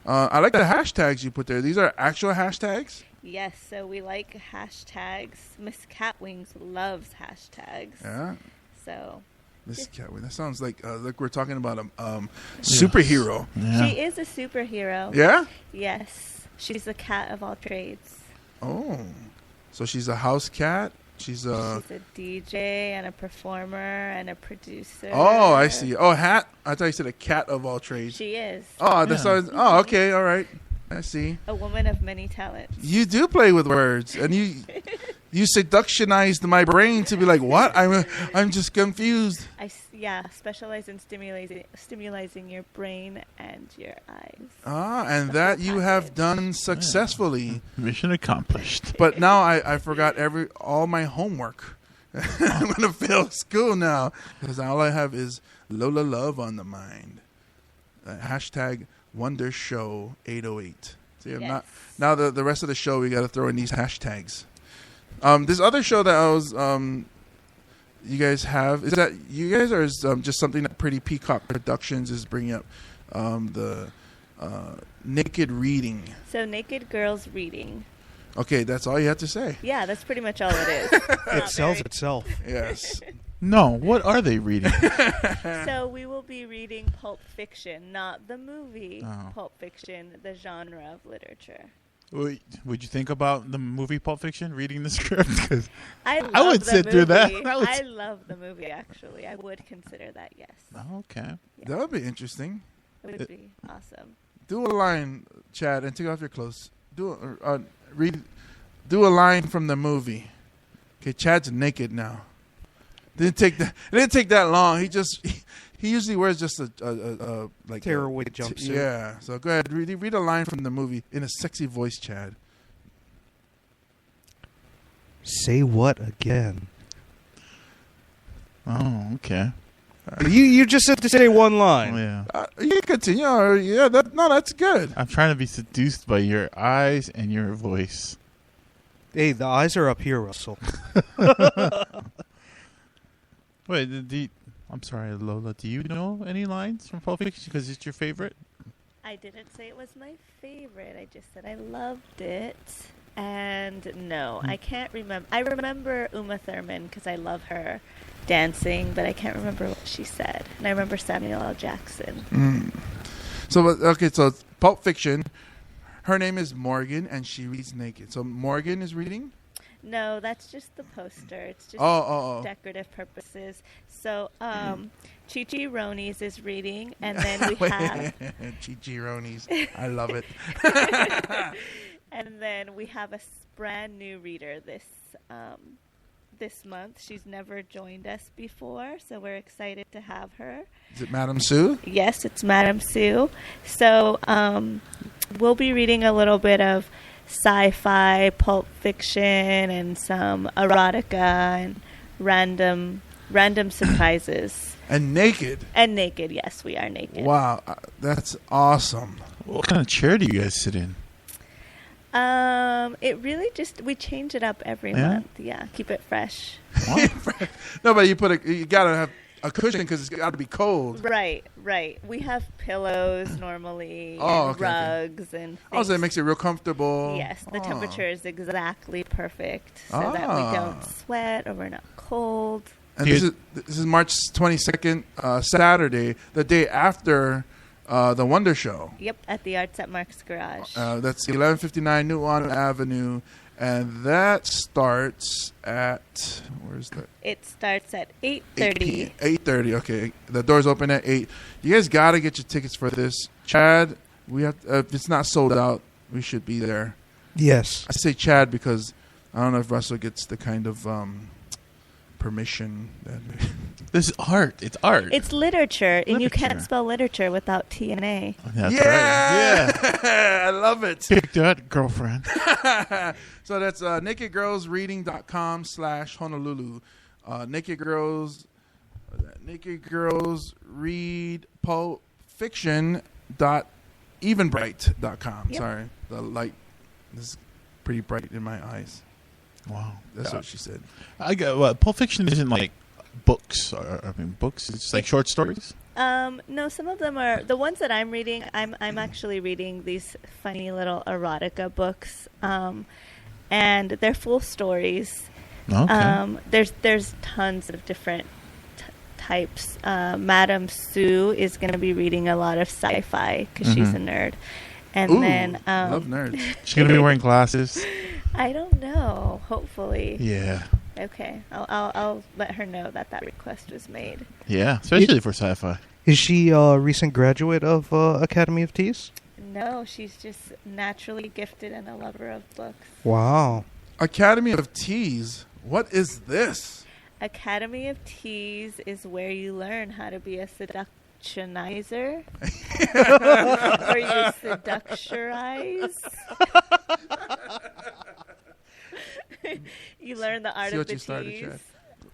Speaker 1: I like the hashtags you put there. These are actual hashtags?
Speaker 2: Yes, so we like hashtags. Miss Catwings loves hashtags.
Speaker 1: Yeah.
Speaker 2: So
Speaker 1: Miss Catwing. That sounds like we're talking about a superhero.
Speaker 4: Yeah.
Speaker 2: she is a superhero.
Speaker 1: Yeah?
Speaker 2: Yes. She's the cat of all trades.
Speaker 1: Oh. So she's a house cat? She's a...
Speaker 2: She's a DJ and a performer and a producer.
Speaker 1: Oh, I see. Oh, hat. I thought you said a cat of all trades.
Speaker 2: She is
Speaker 1: Oh, that sounds... Oh, okay. All right. I see.
Speaker 2: a woman of many talents.
Speaker 1: You do play with words, and you seductionized my brain to be like, what? I'm just confused.
Speaker 2: Specialize in stimulating your brain and your eyes.
Speaker 1: And that you have done successfully.
Speaker 4: Mission accomplished.
Speaker 1: But now I forgot all my homework. I'm gonna fail school now because all I have is Lola Love on the mind. Hashtag Wonder Show 808. See,
Speaker 2: Yes.
Speaker 1: now the rest of the show we got to throw in these hashtags. This other show that I was you guys have, is that you guys or is just something that Pretty Peacock Productions is bringing up, the naked reading.
Speaker 2: So Naked Girls Reading.
Speaker 1: Okay, that's all you have to say.
Speaker 2: Yeah, that's pretty much all it is.
Speaker 5: It sells itself.
Speaker 1: Yes.
Speaker 4: No, what are they reading?
Speaker 2: So we will be reading Pulp Fiction, not the movie
Speaker 4: Oh.
Speaker 2: Pulp Fiction, the genre of literature.
Speaker 4: Would you think about the movie Pulp Fiction, reading the script? 'Cause
Speaker 2: I
Speaker 4: would
Speaker 2: the
Speaker 4: sit through that.
Speaker 2: movie.
Speaker 4: That was-
Speaker 2: I love the movie, actually. I would consider that, yes.
Speaker 4: Oh, okay.
Speaker 1: That would be interesting.
Speaker 2: It would be awesome.
Speaker 1: Do a line, Chad, and take off your clothes. Do a line from the movie. Okay, Chad's naked now. It didn't take that long. He usually wears just a like
Speaker 5: Tearaway jumpsuit.
Speaker 1: Yeah. So go ahead, read a line from the movie in a sexy voice, Chad.
Speaker 5: Say what again?
Speaker 4: Oh, okay.
Speaker 5: You just have to say one
Speaker 4: Oh,
Speaker 5: line.
Speaker 4: yeah.
Speaker 1: You can continue. Yeah, that's good.
Speaker 4: I'm trying to be seduced by your eyes and your voice.
Speaker 5: Hey, the eyes are up here, Russell.
Speaker 4: Wait, I'm sorry, Lola. Do you know any lines from Pulp Fiction? Because it's your favorite.
Speaker 2: I didn't say it was my favorite. I just said I loved it. And no, I can't remember. I remember Uma Thurman because I love her dancing, but I can't remember what she said. And I remember Samuel L. Jackson.
Speaker 1: So it's Pulp Fiction. Her name is Morgan, and she reads naked. So Morgan is reading?
Speaker 2: No, that's just the poster. It's just
Speaker 1: Oh.
Speaker 2: decorative purposes. So, Chi-Chi Ronies is reading, and then we have...
Speaker 1: Chichironis. I love it.
Speaker 2: And then we have a brand new reader this month. She's never joined us before, so we're excited to have her.
Speaker 1: Is it Madam Sue?
Speaker 2: Yes, it's Madam Sue. So we'll be reading a little bit of sci-fi, pulp fiction, and some erotica and random surprises.
Speaker 1: And naked.
Speaker 2: And naked, yes, we are naked.
Speaker 1: Wow, that's awesome.
Speaker 4: What kind of chair do you guys sit in?
Speaker 2: It really just, we change it up every month. Yeah, keep it fresh.
Speaker 1: No, but you gotta have a cushion because it's got to be cold.
Speaker 2: Right. We have pillows normally,
Speaker 1: Oh,
Speaker 2: and
Speaker 1: okay.
Speaker 2: rugs and things.
Speaker 1: Oh, so it makes it real comfortable.
Speaker 2: Yes, the
Speaker 1: Oh.
Speaker 2: temperature is exactly perfect so that we don't sweat or we're not cold.
Speaker 1: And this is March 22nd, Saturday, the day after the Wonder Show.
Speaker 2: Yep, at the Arts at Mark's Garage.
Speaker 1: That's 1159 Newton Avenue, and that starts at where's that?
Speaker 2: It starts at 8:30.
Speaker 1: 8:30. Okay, the doors open at 8. You guys gotta get your tickets for this. Chad, we have. If it's not sold out, we should be there.
Speaker 5: Yes.
Speaker 1: I say Chad because I don't know if Russell gets the kind of permission that.
Speaker 4: This is art. It's art.
Speaker 2: It's literature, and you can't
Speaker 4: Literature.
Speaker 2: spell literature without T and A.
Speaker 4: That's
Speaker 1: yeah,
Speaker 4: right. Yeah.
Speaker 1: I love it.
Speaker 4: Pick that, girlfriend.
Speaker 1: So that's nakedgirlsreading.com/Honolulu. Naked Girls Read Pulp Fiction.evenbright.com.
Speaker 2: Yep.
Speaker 1: Sorry, the light is pretty bright in my eyes.
Speaker 4: Wow.
Speaker 1: That's what she said.
Speaker 4: I got Pulp Fiction isn't like books. Books. It's like short stories.
Speaker 2: No, some of them are the ones that I'm reading. I'm actually reading these funny little erotica books, and they're full stories.
Speaker 4: Okay.
Speaker 2: There's tons of different types. Madame Sue is going to be reading a lot of sci-fi because she's a nerd, and
Speaker 1: Ooh,
Speaker 2: then
Speaker 1: love nerds.
Speaker 4: She's gonna be wearing glasses.
Speaker 2: I don't know. Hopefully,
Speaker 4: Yeah.
Speaker 2: okay. I'll let her know that request was made.
Speaker 4: Yeah. Especially for sci-fi.
Speaker 5: Is she a recent graduate of Academy of Teas?
Speaker 2: No, she's just naturally gifted and a lover of books.
Speaker 5: Wow.
Speaker 1: Academy of Teas. What is this?
Speaker 2: Academy of Teas is where you learn how to be a seductionizer. Or you seductionize. You learn the art
Speaker 1: See
Speaker 2: of
Speaker 1: what
Speaker 2: the
Speaker 1: you started,
Speaker 2: teas.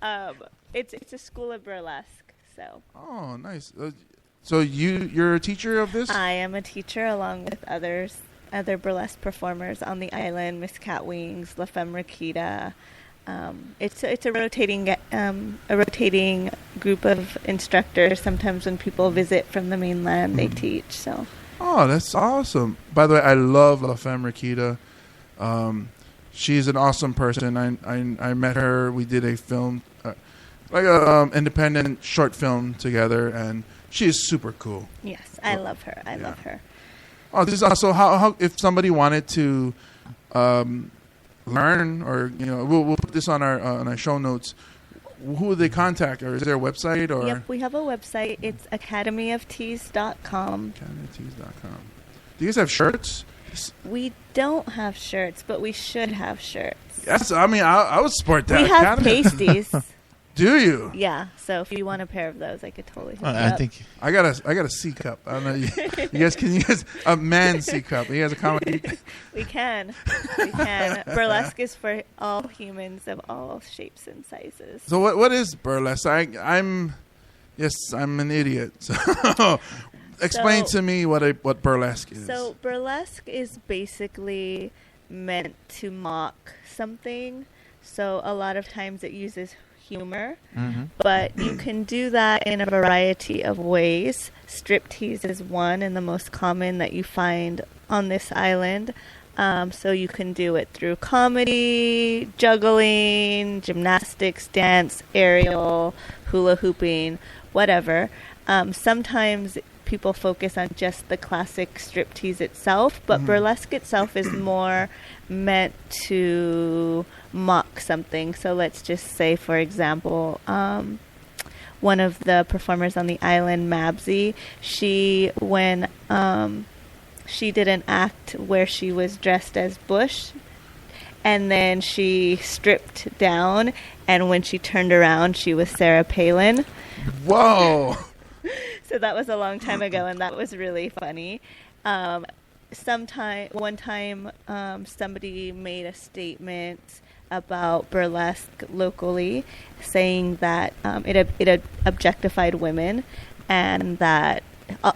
Speaker 1: Chad.
Speaker 2: It's a school of burlesque. So
Speaker 1: Oh, nice. So you're a teacher of this?
Speaker 2: I am a teacher along with other burlesque performers on the island, Miss Catwings, La Femme Rakita. It's a rotating group of instructors. Sometimes when people visit from the mainland, they teach. So
Speaker 1: Oh, that's awesome. By the way, I love La Femme Rakita. She's an awesome person. I met her. We did a film, like a independent short film together, and she is super cool.
Speaker 2: yes, I love her. I love her.
Speaker 1: Oh, this is also how if somebody wanted to learn, or we'll put this on our show notes. Who would they contact, or is there a website? Or
Speaker 2: Yep, we have a website. It's academyofteas.com.
Speaker 1: academyofteas.com. Do you guys have shirts?
Speaker 2: We don't have shirts, but we should have shirts.
Speaker 1: Yes, I mean I would sport that.
Speaker 2: We have
Speaker 1: Academy.
Speaker 2: pasties.
Speaker 1: Do you?
Speaker 2: Yeah, so if you want a pair of those, I could totally hook you
Speaker 4: I
Speaker 2: up.
Speaker 4: think
Speaker 1: I got a C cup. I don't know. You guys a man C cup? You guys a comedy?
Speaker 2: We can. Burlesque is for all humans of all shapes and sizes.
Speaker 1: So what is burlesque? I'm an idiot. So explain to me what burlesque is.
Speaker 2: So burlesque is basically meant to mock something. So a lot of times it uses humor, but you can do that in a variety of ways. Striptease is one and the most common that you find on this island. So you can do it through comedy, juggling, gymnastics, dance, aerial, hula hooping, whatever. Sometimes people focus on just the classic striptease itself, but burlesque itself is more meant to mock something. So let's just say, for example, one of the performers on the island, Mabsy, she did an act where she was dressed as Bush, and then she stripped down, and when she turned around, she was Sarah Palin.
Speaker 1: Whoa.
Speaker 2: So that was a long time ago, and that was really funny. one time, somebody made a statement about burlesque locally, saying that it objectified women, and that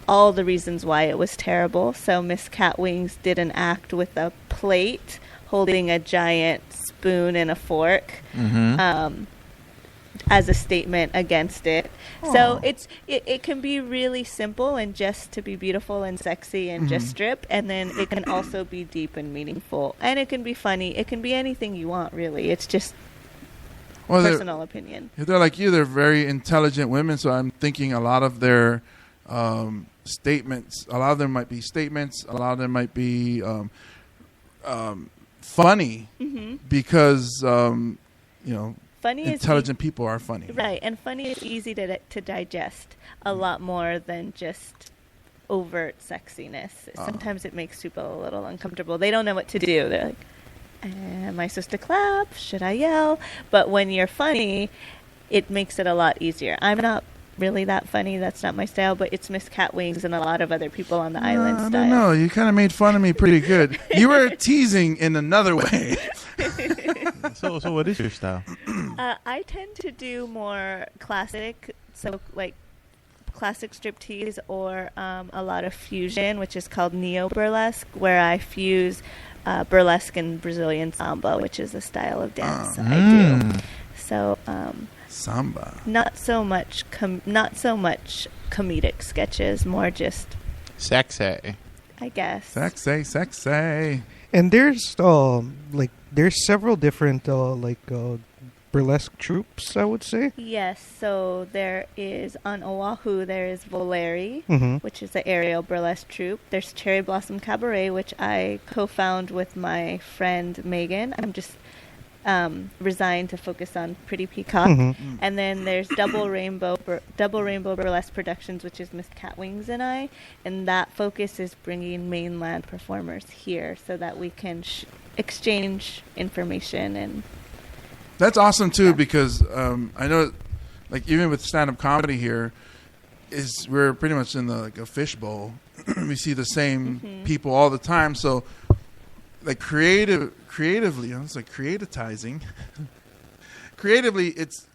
Speaker 2: all the reasons why it was terrible. So Miss Catwings did an act with a plate holding a giant spoon and a fork. As a statement against it.
Speaker 1: Aww.
Speaker 2: So it can be really simple and just to be beautiful and sexy and just strip, and then it can also be deep and meaningful, and it can be funny. It can be anything you want, really. It's just personal opinion.
Speaker 1: They're like you. They're very intelligent women, so I'm thinking a lot of their statements, a lot of them might be statements, a lot of them might be funny because
Speaker 2: funny
Speaker 1: intelligent people are funny.
Speaker 2: Right, and funny is easy to digest a lot more than just overt sexiness. Sometimes it makes people a little uncomfortable. They don't know what to do. They're like, am I supposed to clap? Should I yell? But when you're funny, it makes it a lot easier. I'm not really that funny. That's not my style, but it's Miss Catwings and a lot of other people on the island style.
Speaker 1: I don't know. You kind of made fun of me pretty good. You were teasing in another way.
Speaker 4: So what is your style?
Speaker 2: I tend to do more classic, so like classic striptease, or a lot of fusion, which is called neo-burlesque, where I fuse burlesque and Brazilian samba, which is a style of dance I do. So
Speaker 1: samba.
Speaker 2: Not so much comedic sketches, more just
Speaker 4: Sexy.
Speaker 2: I guess.
Speaker 1: Sexy.
Speaker 5: And there's there's several different burlesque troupes, I would say.
Speaker 2: Yes, so there is on Oahu. There is Voleri, which is the aerial burlesque troupe. There's Cherry Blossom Cabaret, which I co-found with my friend Megan. I'm just resigned to focus on Pretty Peacock. And then there's Double Rainbow Burlesque Productions, which is Miss Catwings and I, and that focus is bringing mainland performers here so that we can exchange information. And
Speaker 1: that's awesome too, because I know, like, even with stand-up comedy here, we're pretty much in a fishbowl. We see the same people all the time, so like creatively, it's like creatizing. Creatively, it's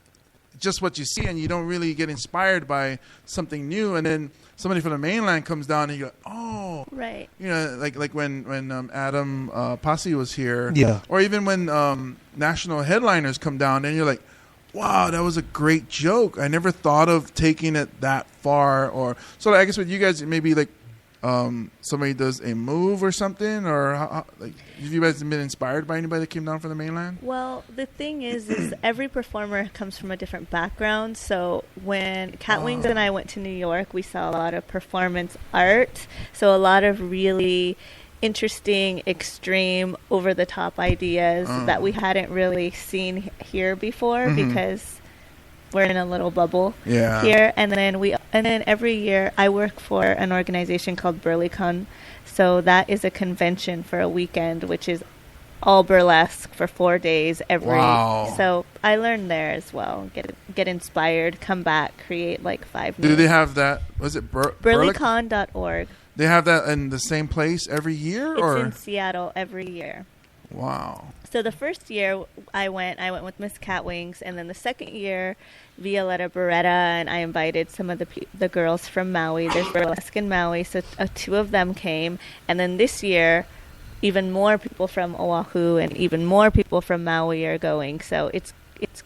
Speaker 1: just what you see, and you don't really get inspired by something new. And then somebody from the mainland comes down, and you go, "Oh,
Speaker 2: right."
Speaker 1: Like when Adam Posse was here,
Speaker 5: yeah,
Speaker 1: or even when national headliners come down, and you're like, "Wow, that was a great joke. I never thought of taking it that far." Or so I guess with you guys, maybe like. Somebody does a move or something, or have you guys been inspired by anybody that came down from the mainland?
Speaker 2: Well, the thing is every performer comes from a different background. So when Catwings and I went to New York, we saw a lot of performance art. So a lot of really interesting, extreme, over-the-top ideas that we hadn't really seen here before because we're in a little bubble here. And then every year I work for an organization called BurlyCon. So that is a convention for a weekend, which is all burlesque for 4 days
Speaker 1: Wow.
Speaker 2: So I learned there as well. Get inspired, come back, create like 5 minutes.
Speaker 1: Do they have that? Was it
Speaker 2: burlycon.org?
Speaker 1: They have that in the same place every year?
Speaker 2: It's in Seattle every year.
Speaker 1: Wow.
Speaker 2: So the first year I went with Miss Catwings, and then the second year, Violetta Beretta, and I invited some of the girls from Maui. There's burlesque in Maui, so 2 of them came. And then this year, even more people from Oahu and even more people from Maui are going. So it's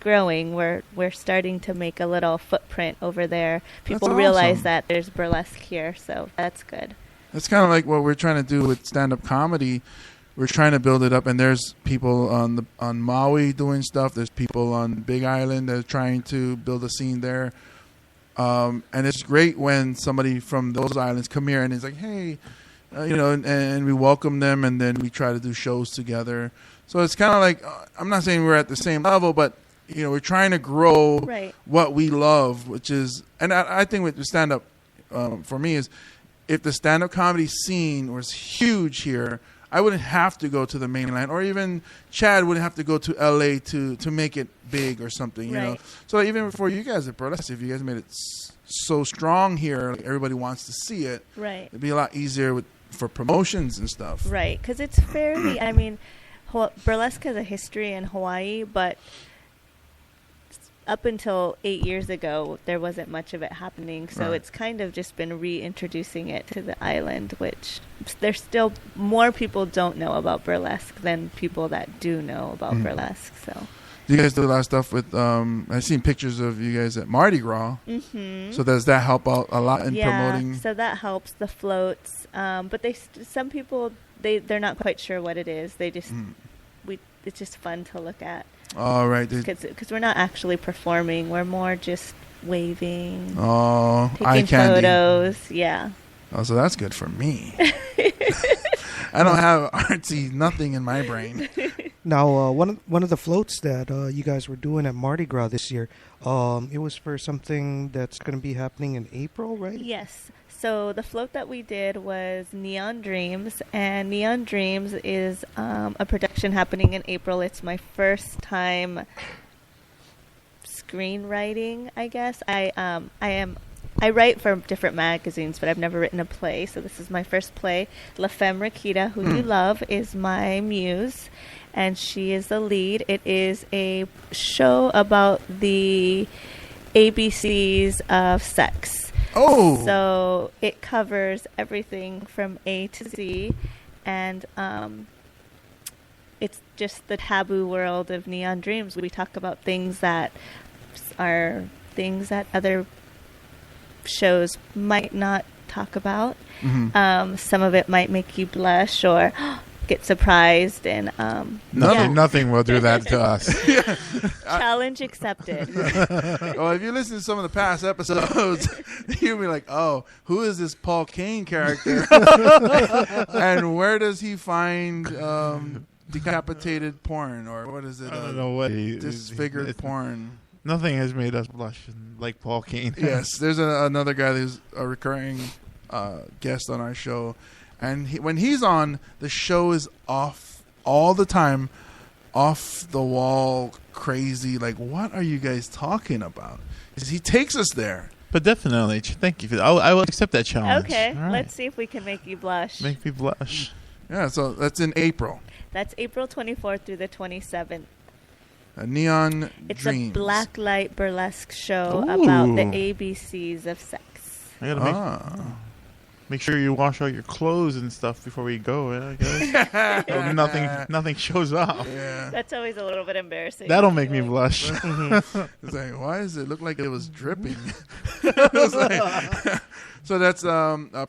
Speaker 2: growing. We're starting to make a little footprint over there. People realize that there's burlesque here, so that's good.
Speaker 1: That's kind of like what we're trying to do with stand-up comedy. We're trying to build it up, and there's people on Maui doing stuff. There's people on Big Island that are trying to build a scene there. And it's great when somebody from those islands come here and it's like, hey, and we welcome them, and then we try to do shows together. So it's kind of like, I'm not saying we're at the same level, but we're trying to grow what we love, which is, and I think with the stand-up, for me, is if the stand-up comedy scene was huge here, I wouldn't have to go to the mainland, or even Chad wouldn't have to go to LA to make it big or something, you know. So even for you guys at Burlesque, if you guys made it so strong here, like everybody wants to see it, it'd be a lot easier for promotions and stuff.
Speaker 2: Right, because it's fairly. I mean, burlesque has a history in Hawaii, but up until 8 years ago, there wasn't much of it happening. So
Speaker 1: Right.
Speaker 2: it's kind of just been reintroducing it to the island, which there's still more people don't know about burlesque than people that do know about burlesque. So.
Speaker 1: Do you guys do a lot of stuff with? I've seen pictures of you guys at Mardi Gras.
Speaker 2: Mm-hmm.
Speaker 1: So does that help out a lot in
Speaker 2: Yeah,
Speaker 1: promoting?
Speaker 2: so that helps the floats. But some people they're not quite sure what it is. They just it's just fun to look at.
Speaker 1: All right.
Speaker 2: Because we're not actually performing. We're more just waving,
Speaker 1: Oh, eye
Speaker 2: taking
Speaker 1: candy.
Speaker 2: photos. Yeah.
Speaker 1: Oh, so that's good for me. I don't have artsy nothing in my brain.
Speaker 5: Now, one of the floats that you guys were doing at Mardi Gras this year, it was for something that's going to be happening in April, right?
Speaker 2: Yes. So the float that we did was Neon Dreams, and Neon Dreams is a production happening in April. It's my first time screenwriting, I guess. I write for different magazines, but I've never written a play, so this is my first play. La Femme Rakita, who you love, is my muse, and she is the lead. It is a show about the ABCs of sex.
Speaker 1: Oh.
Speaker 2: So it covers everything from A to Z, and it's just the taboo world of Neon Dreams. We talk about things that are things that other shows might not talk about. Some of it might make you blush or get surprised, and
Speaker 4: Nothing will do that to us.
Speaker 2: challenge accepted.
Speaker 1: Well, if you listen to some of the past episodes, you'll be like, "Oh, who is this Paul Kane character? And where does he find decapitated porn, or what is it?
Speaker 4: I don't know what
Speaker 1: Disfigured porn."
Speaker 4: Nothing has made us blush like Paul Kane.
Speaker 1: Yes, there's another guy who's a recurring guest on our show, and when he's on, the show is off all the time, off the wall, crazy. Like, what are you guys talking about? 'Cause he takes us there.
Speaker 4: But definitely, thank you. I will accept that challenge.
Speaker 2: Okay,
Speaker 4: All right.
Speaker 2: let's see if we can make you blush.
Speaker 4: Make me blush.
Speaker 1: Yeah, so that's in April.
Speaker 2: That's April 24th through the 27th.
Speaker 1: Neon
Speaker 2: It's
Speaker 1: Dreams.
Speaker 2: a blacklight burlesque show
Speaker 4: Ooh.
Speaker 2: about the ABCs of sex.
Speaker 4: I gotta make sure you wash all your clothes and stuff before we go. I guess. So nothing shows up.
Speaker 1: Yeah.
Speaker 2: That's always a little bit embarrassing.
Speaker 4: That'll make me
Speaker 2: Like,
Speaker 4: blush.
Speaker 1: It's like, why does it look like it was dripping? It's like- so that's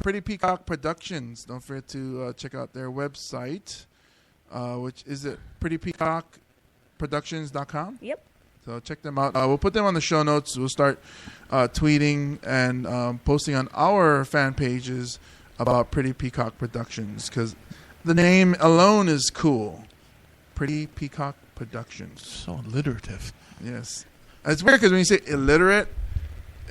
Speaker 1: Pretty Peacock Productions. Don't forget to check out their website, which is it prettypeacockproductions.com.
Speaker 2: Yep.
Speaker 1: So check them out. We'll put them on the show notes. We'll start tweeting and posting on our fan pages about Pretty Peacock Productions, because the name alone is cool. Pretty Peacock Productions.
Speaker 4: So alliterative.
Speaker 1: Yes. It's weird because when you say illiterate.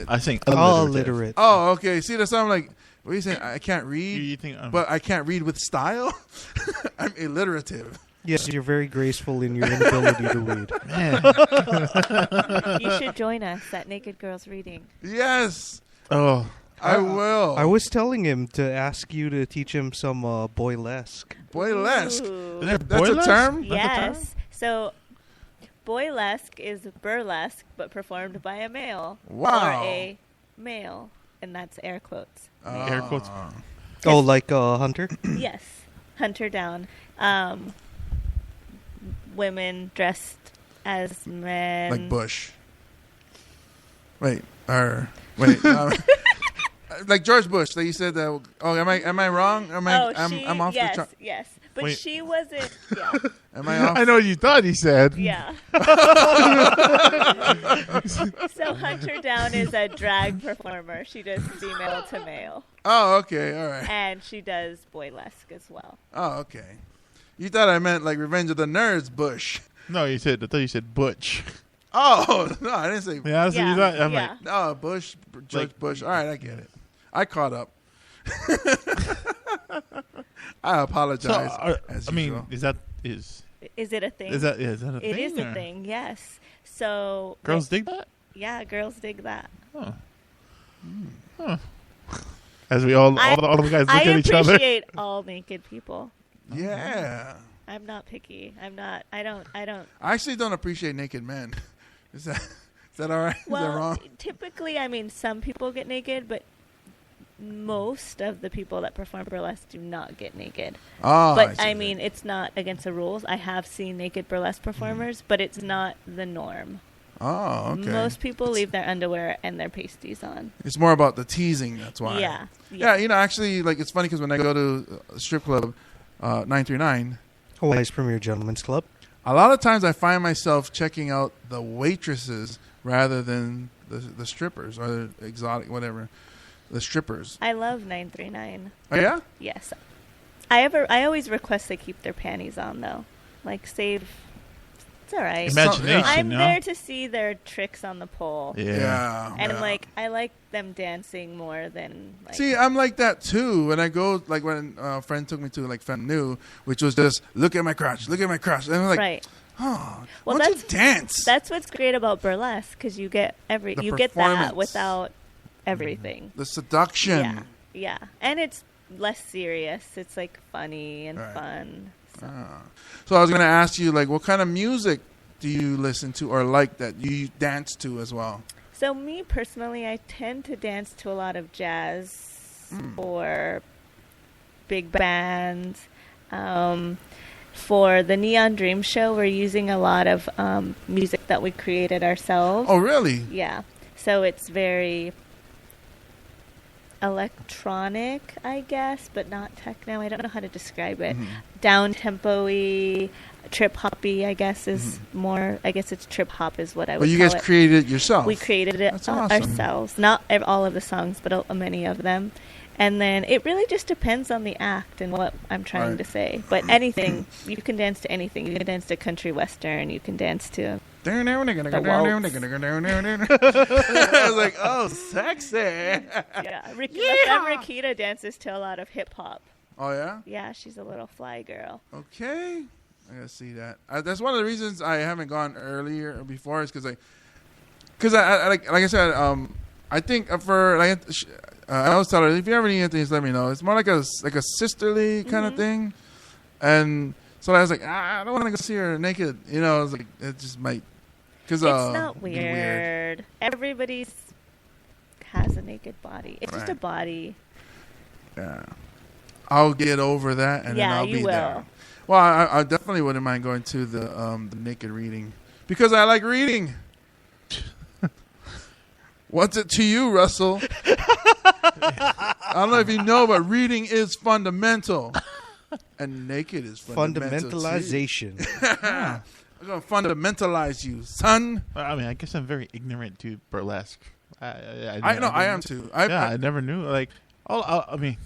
Speaker 4: I think
Speaker 5: Alliterate.
Speaker 1: Oh, okay. See, that's I'm like, what are you saying? I can't read,
Speaker 4: You think,
Speaker 1: but I can't read with style? I'm illiterative.
Speaker 5: Yes, you're very graceful in your inability to read.
Speaker 4: man.
Speaker 2: You should join us at Naked Girls Reading.
Speaker 1: Yes,
Speaker 4: Oh,
Speaker 1: I will.
Speaker 5: I was telling him to ask you to teach him some boylesque.
Speaker 1: Boylesque.
Speaker 2: Ooh.
Speaker 4: is there
Speaker 1: That's a
Speaker 4: boilers?
Speaker 1: term?
Speaker 4: That's a term?
Speaker 2: Yes. So, boylesque is burlesque, but performed by a male.
Speaker 1: Wow.
Speaker 2: Or a male. And that's air quotes.
Speaker 4: Air quotes.
Speaker 5: Oh, like Hunter?
Speaker 2: Yes. Hunter down. Women dressed as men.
Speaker 1: Like Bush. Wait. Like George Bush. Like you said that. Oh, am I wrong? I'm off
Speaker 2: yes,
Speaker 1: the chart.
Speaker 2: yes. But
Speaker 4: Wait.
Speaker 2: she wasn't. Yeah.
Speaker 1: Am I off?
Speaker 4: I know what you thought he said.
Speaker 2: Yeah. So Hunter Down is a drag performer. She does female to male.
Speaker 1: Oh, okay. All right.
Speaker 2: And she does boylesque as well.
Speaker 1: Oh, okay. You thought I meant like Revenge of the Nerds Bush.
Speaker 4: No, I thought you said Butch.
Speaker 1: Oh, no, I didn't say.
Speaker 4: Yeah, that's what you thought. I'm
Speaker 2: yeah.
Speaker 4: like,
Speaker 1: No, Bush, George
Speaker 4: Like-
Speaker 1: Bush. All right, I get it. I caught up. I apologize. as
Speaker 4: I mean,
Speaker 1: usual.
Speaker 2: Is it a thing?
Speaker 4: is that a thing?
Speaker 2: It is
Speaker 4: or-
Speaker 2: a thing, yes. So
Speaker 4: Girls dig that?
Speaker 2: yeah, girls dig that.
Speaker 4: Huh. As we all the guys look
Speaker 2: I
Speaker 4: at each other.
Speaker 2: appreciate all naked people.
Speaker 1: Yeah.
Speaker 2: I'm not picky. I don't.
Speaker 1: I actually don't appreciate naked men. Is that all right?
Speaker 2: Well,
Speaker 1: Is that wrong?
Speaker 2: typically, I mean, some people get naked, but most of the people that perform burlesque do not get naked.
Speaker 1: Oh,
Speaker 2: But
Speaker 1: see
Speaker 2: I
Speaker 1: that.
Speaker 2: mean, it's not against the rules. I have seen naked burlesque performers, but it's not the norm.
Speaker 1: Oh, okay.
Speaker 2: Most people leave their underwear and their pasties on.
Speaker 1: It's more about the teasing. That's why.
Speaker 2: Yeah.
Speaker 1: Yeah, you know, actually, like, it's funny because when I go to a strip club, 939,
Speaker 5: Hawaii's Premier Gentlemen's Club.
Speaker 1: a lot of times I find myself checking out the waitresses rather than the strippers or the exotic, whatever, the strippers.
Speaker 2: I love 939.
Speaker 1: Oh, yeah?
Speaker 2: Yes. I always request they keep their panties on though. Like save. It's all right.
Speaker 4: Imagination,
Speaker 2: I'm
Speaker 4: no?
Speaker 2: there to see their tricks on the pole.
Speaker 4: Yeah.
Speaker 2: And
Speaker 1: yeah.
Speaker 2: like I like them dancing more than like.
Speaker 1: See, I'm like that too. When I go, like when a friend took me to like Femme New, which was just look at my crotch, and I'm like,
Speaker 2: right.
Speaker 1: oh,
Speaker 2: Well,
Speaker 1: why don't you dance?
Speaker 2: That's what's great about burlesque because you get
Speaker 1: The
Speaker 2: you get
Speaker 1: performance.
Speaker 2: that without everything.
Speaker 1: The seduction.
Speaker 2: Yeah, yeah, and it's less serious. It's like funny and
Speaker 1: Right.
Speaker 2: fun. So.
Speaker 1: So I was gonna ask you, like, what kind of music do you listen to or like that you dance to as well?
Speaker 2: So me personally, I tend to dance to a lot of jazz or big band. For the Neon Dream show, we're using a lot of music that we created ourselves.
Speaker 1: Oh, really?
Speaker 2: Yeah. So it's very electronic, I guess, but not techno. I don't know how to describe it. Down-tempo-y, trip-hoppy, I guess, is more... I guess it's trip-hop is what I would
Speaker 1: But you
Speaker 2: call
Speaker 1: guys
Speaker 2: it.
Speaker 1: created it yourself.
Speaker 2: We created it
Speaker 1: That's awesome.
Speaker 2: ourselves. Not all of the songs, but many of them. And then it really just depends on the act and what I'm trying
Speaker 1: Right.
Speaker 2: to say. But anything, you can dance to anything. You can dance to country western. You can dance to...
Speaker 1: I was like, oh, sexy.
Speaker 2: Yeah, my friend Rakita dances to a lot of hip-hop.
Speaker 1: Oh, yeah?
Speaker 2: Yeah, she's a little fly girl.
Speaker 1: Okay. I gotta see that. That's one of the reasons I haven't gone earlier or before is because I like I said, I think for like I always tell her, if you ever need anything, just let me know. It's more like a sisterly kind of thing, and so I was like, I don't want to go see her naked. You know, I was like, it just might because
Speaker 2: It's not
Speaker 1: be
Speaker 2: weird. Everybody's has a naked body. It's just a
Speaker 1: Right.
Speaker 2: body.
Speaker 1: Yeah, I'll get over that, and
Speaker 2: Yeah,
Speaker 1: then I'll
Speaker 2: you
Speaker 1: be
Speaker 2: will.
Speaker 1: there. Well, I definitely wouldn't mind going to the naked reading because I like reading. What's it to you, Russell? I don't know if you know, but reading is fundamental, and naked is fundamental too.
Speaker 5: Fundamentalization.
Speaker 1: I'm gonna fundamentalize you, son.
Speaker 4: I mean, I guess I'm very ignorant to burlesque.
Speaker 1: I know I am too.
Speaker 4: I never knew. Like, I mean,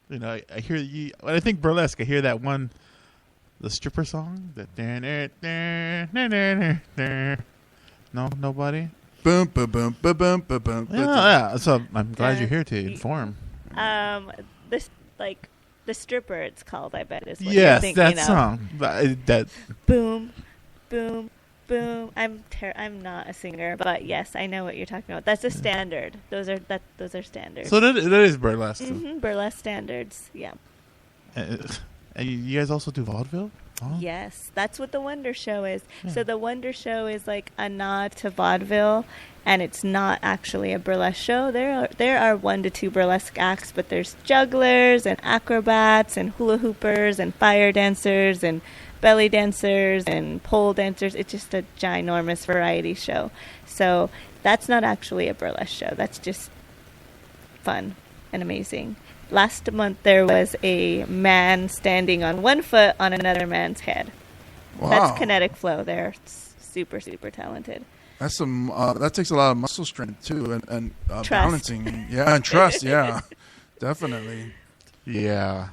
Speaker 4: you know, I hear you. When I think burlesque, I hear that one, the stripper song. No, nobody.
Speaker 1: Boom, boom, boom, boom, boom, boom, boom.
Speaker 4: Yeah. So I'm glad you're here to inform.
Speaker 2: This like the stripper. It's called. I bet is what
Speaker 4: Yes,
Speaker 2: you're
Speaker 4: that
Speaker 2: thinking of.
Speaker 4: song. That
Speaker 2: Boom, boom, boom. I'm not a singer, but yes, I know what you're talking about. That's a standard. Those are standards.
Speaker 4: So that is burlesque.
Speaker 2: Burlesque standards. Yeah.
Speaker 4: And you guys also do vaudeville? Oh.
Speaker 2: Yes, that's what the Wonder Show is. So the Wonder Show is like a nod to vaudeville, and it's not actually a burlesque show. There are 1 to 2 burlesque acts, but there's jugglers and acrobats and hula hoopers and fire dancers and belly dancers and pole dancers. It's just a ginormous variety show. So that's not actually a burlesque show. That's just fun and amazing. Last month there was a man standing on one foot on another man's head.
Speaker 1: Wow.
Speaker 2: That's kinetic flow. They're super, super talented.
Speaker 1: That's some. That takes a lot of muscle strength too, and
Speaker 2: Trust.
Speaker 1: balancing. Yeah, and trust. Yeah, definitely.
Speaker 4: Yeah.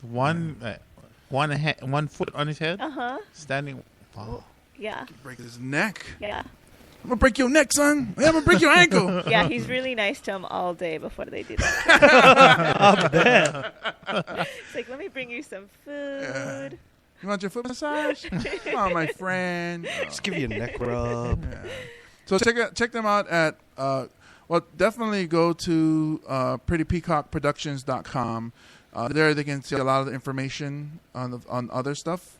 Speaker 4: One foot on his head, standing. Wow.
Speaker 2: Yeah.
Speaker 1: Break his neck.
Speaker 2: Yeah.
Speaker 1: I'm gonna break your neck, son. I'm gonna break your ankle.
Speaker 2: Yeah, he's really nice to him all day before they do that. It's like, let me bring you some food.
Speaker 1: You want your foot massage? Come on, my friend.
Speaker 5: Just give you a neck rub.
Speaker 1: Yeah. So check them out at Well, definitely go to prettypeacockproductions.com. There they can see a lot of the information on other stuff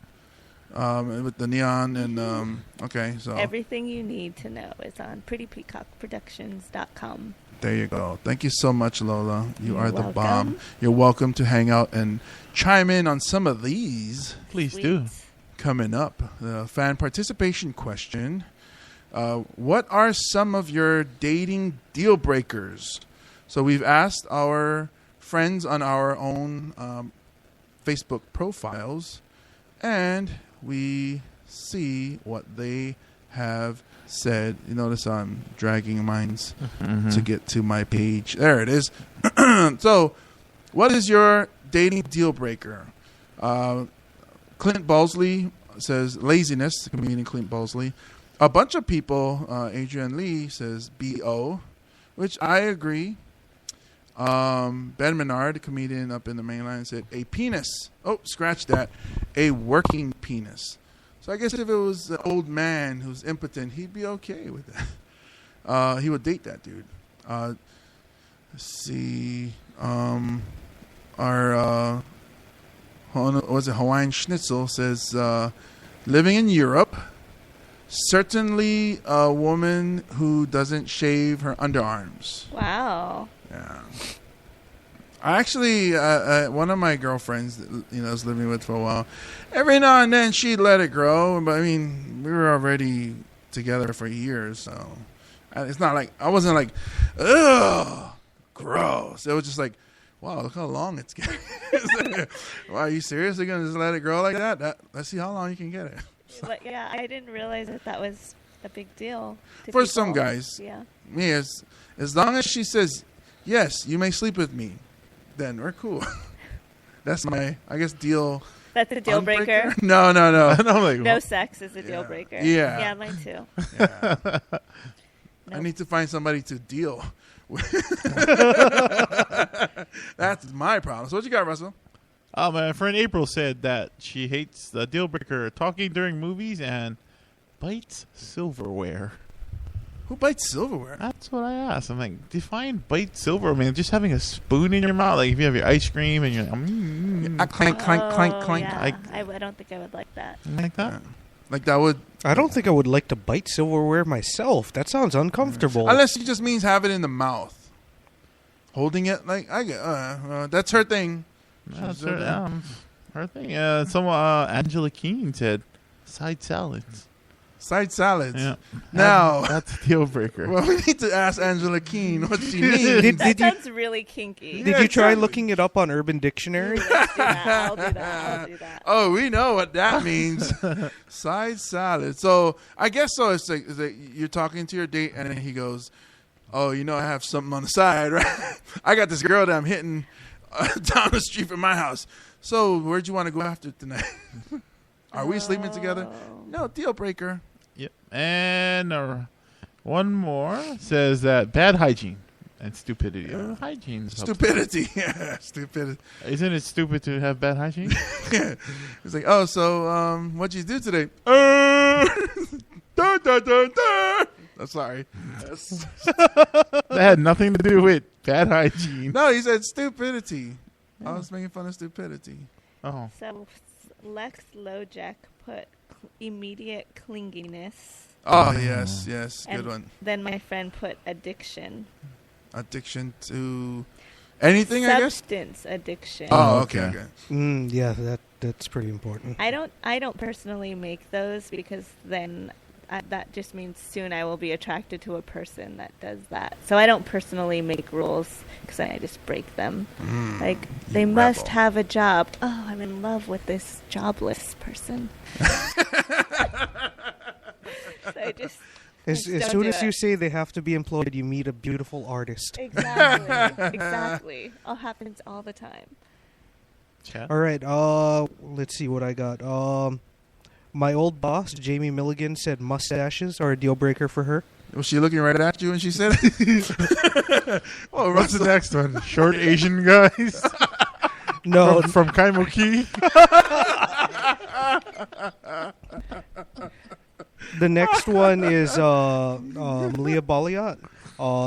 Speaker 1: with the neon and okay. So
Speaker 2: Everything you need to know is on prettypeacockproductions.com.
Speaker 1: there you go. Thank you so much, Lola. You
Speaker 2: You're
Speaker 1: are the
Speaker 2: welcome.
Speaker 1: bomb. You're welcome to hang out and chime in on some of these
Speaker 4: Please
Speaker 2: Sweet.
Speaker 4: do.
Speaker 1: coming up. The fan participation question. What are some of your dating deal breakers? So we've asked our friends on our own Facebook profiles, and we see what they have said. You notice I'm dragging mines to get to my page. There it is. So, what is your dating deal breaker? Clint Balsley says laziness, the comedian Clint Balsley. A bunch of people, Adrian Lee says B.O., which I agree. Ben Menard, a comedian up in the mainland, said a penis. Oh, scratch that. A working penis. So I guess if it was an old man who's impotent, he'd be okay with that. He would date that dude. Let's see. Our Hawaiian Schnitzel says living in Europe. Certainly a woman who doesn't shave her underarms.
Speaker 2: Wow.
Speaker 1: Yeah. I actually, one of my girlfriends, I was living with for a while, every now and then she'd let it grow. But I mean, we were already together for years, so it's not like I wasn't like, ugh, gross. It was just like, wow, look how long it's getting. Wow, are you seriously gonna just let it grow like that? Let's see how long you can get it.
Speaker 2: But yeah, I didn't realize that was a big deal. To
Speaker 1: For
Speaker 2: people.
Speaker 1: some guys.
Speaker 2: Yeah.
Speaker 1: Me, as long as she says, yes, you may sleep with me, then we're cool. That's my, I guess, deal.
Speaker 2: That's a deal breaker.
Speaker 1: No.
Speaker 4: And I'm like,
Speaker 2: No sex is a deal
Speaker 1: Yeah.
Speaker 2: breaker.
Speaker 1: Yeah.
Speaker 2: Yeah, mine too.
Speaker 1: Yeah. I
Speaker 2: Nope.
Speaker 1: need to find somebody to deal with. That's my problem. So what you got, Russell?
Speaker 4: my friend April said that she hates the deal breaker talking during movies and bites silverware.
Speaker 1: Who bites silverware?
Speaker 4: That's what I asked. I'm like, define bite silverware. I mean, just having a spoon in your mouth. Like if you have your ice cream and you're like,
Speaker 1: Clank, clank, clank,
Speaker 2: Oh,
Speaker 1: clank.
Speaker 2: Yeah.
Speaker 4: Like-
Speaker 2: I don't think I would like that.
Speaker 4: like that.
Speaker 1: Yeah. Like that would,
Speaker 5: I don't think I would like to bite silverware myself. That sounds uncomfortable.
Speaker 1: unless she just means have it in the mouth. Holding it, like, I get, that's her thing.
Speaker 4: That's
Speaker 1: She's
Speaker 4: her thing. Angela Keene said side salads.
Speaker 1: Side salads.
Speaker 4: Yeah.
Speaker 1: Now,
Speaker 4: That's a deal breaker.
Speaker 1: well, we need to ask Angela Keene what she means.
Speaker 5: Did
Speaker 2: That
Speaker 5: you-
Speaker 2: sounds really kinky.
Speaker 5: Did you try looking it up on Urban Dictionary?
Speaker 2: Let's do that. I'll do that. I'll do that.
Speaker 1: Oh, we know what that means. Side salad. So I guess so. It's like you're talking to your date, and then he goes, "Oh, I have something on the side, right? I got this girl that I'm hitting down the street from my house. So where'd you want to go after tonight? Are we sleeping together? No, deal breaker.
Speaker 4: Yep. And one more says that bad hygiene and stupidity. Hygiene.
Speaker 1: Stupidity. Yeah, stupidity.
Speaker 4: Isn't it stupid to have bad hygiene?
Speaker 1: It's like, oh, so what'd you do today? Dun, dun, dun, dun. I'm sorry.
Speaker 4: That had nothing to do with bad hygiene.
Speaker 1: No, he said stupidity. I was making fun of stupidity.
Speaker 4: Oh.
Speaker 2: So Lex Lojack put immediate clinginess.
Speaker 1: Oh, yes, good
Speaker 2: And
Speaker 1: one.
Speaker 2: then my friend put addiction.
Speaker 1: Addiction to anything, I guess?
Speaker 2: Substance addiction.
Speaker 1: Oh, okay.
Speaker 4: Okay.
Speaker 5: Yeah, that's pretty important.
Speaker 2: I don't personally make those because then that just means soon I will be attracted to a person that does that. So I don't personally make rules because I just break them. Like they must
Speaker 1: rebel.
Speaker 2: have a job. Oh, I'm in love with this jobless person. So I just
Speaker 5: As
Speaker 2: don't
Speaker 5: soon
Speaker 2: do
Speaker 5: as you
Speaker 2: it.
Speaker 5: say they have to be employed, you meet a beautiful artist.
Speaker 2: exactly. All happens all the time.
Speaker 4: Chat.
Speaker 5: All right. Let's see what I got. My old boss, Jamie Milligan, said mustaches are a deal breaker for her.
Speaker 1: Was she looking right at you when she said it? Oh,
Speaker 4: What's the
Speaker 1: Russell.
Speaker 4: next one? Short Asian guys
Speaker 5: No,
Speaker 4: from Kaimoki.
Speaker 5: the next one is Leah Baliat.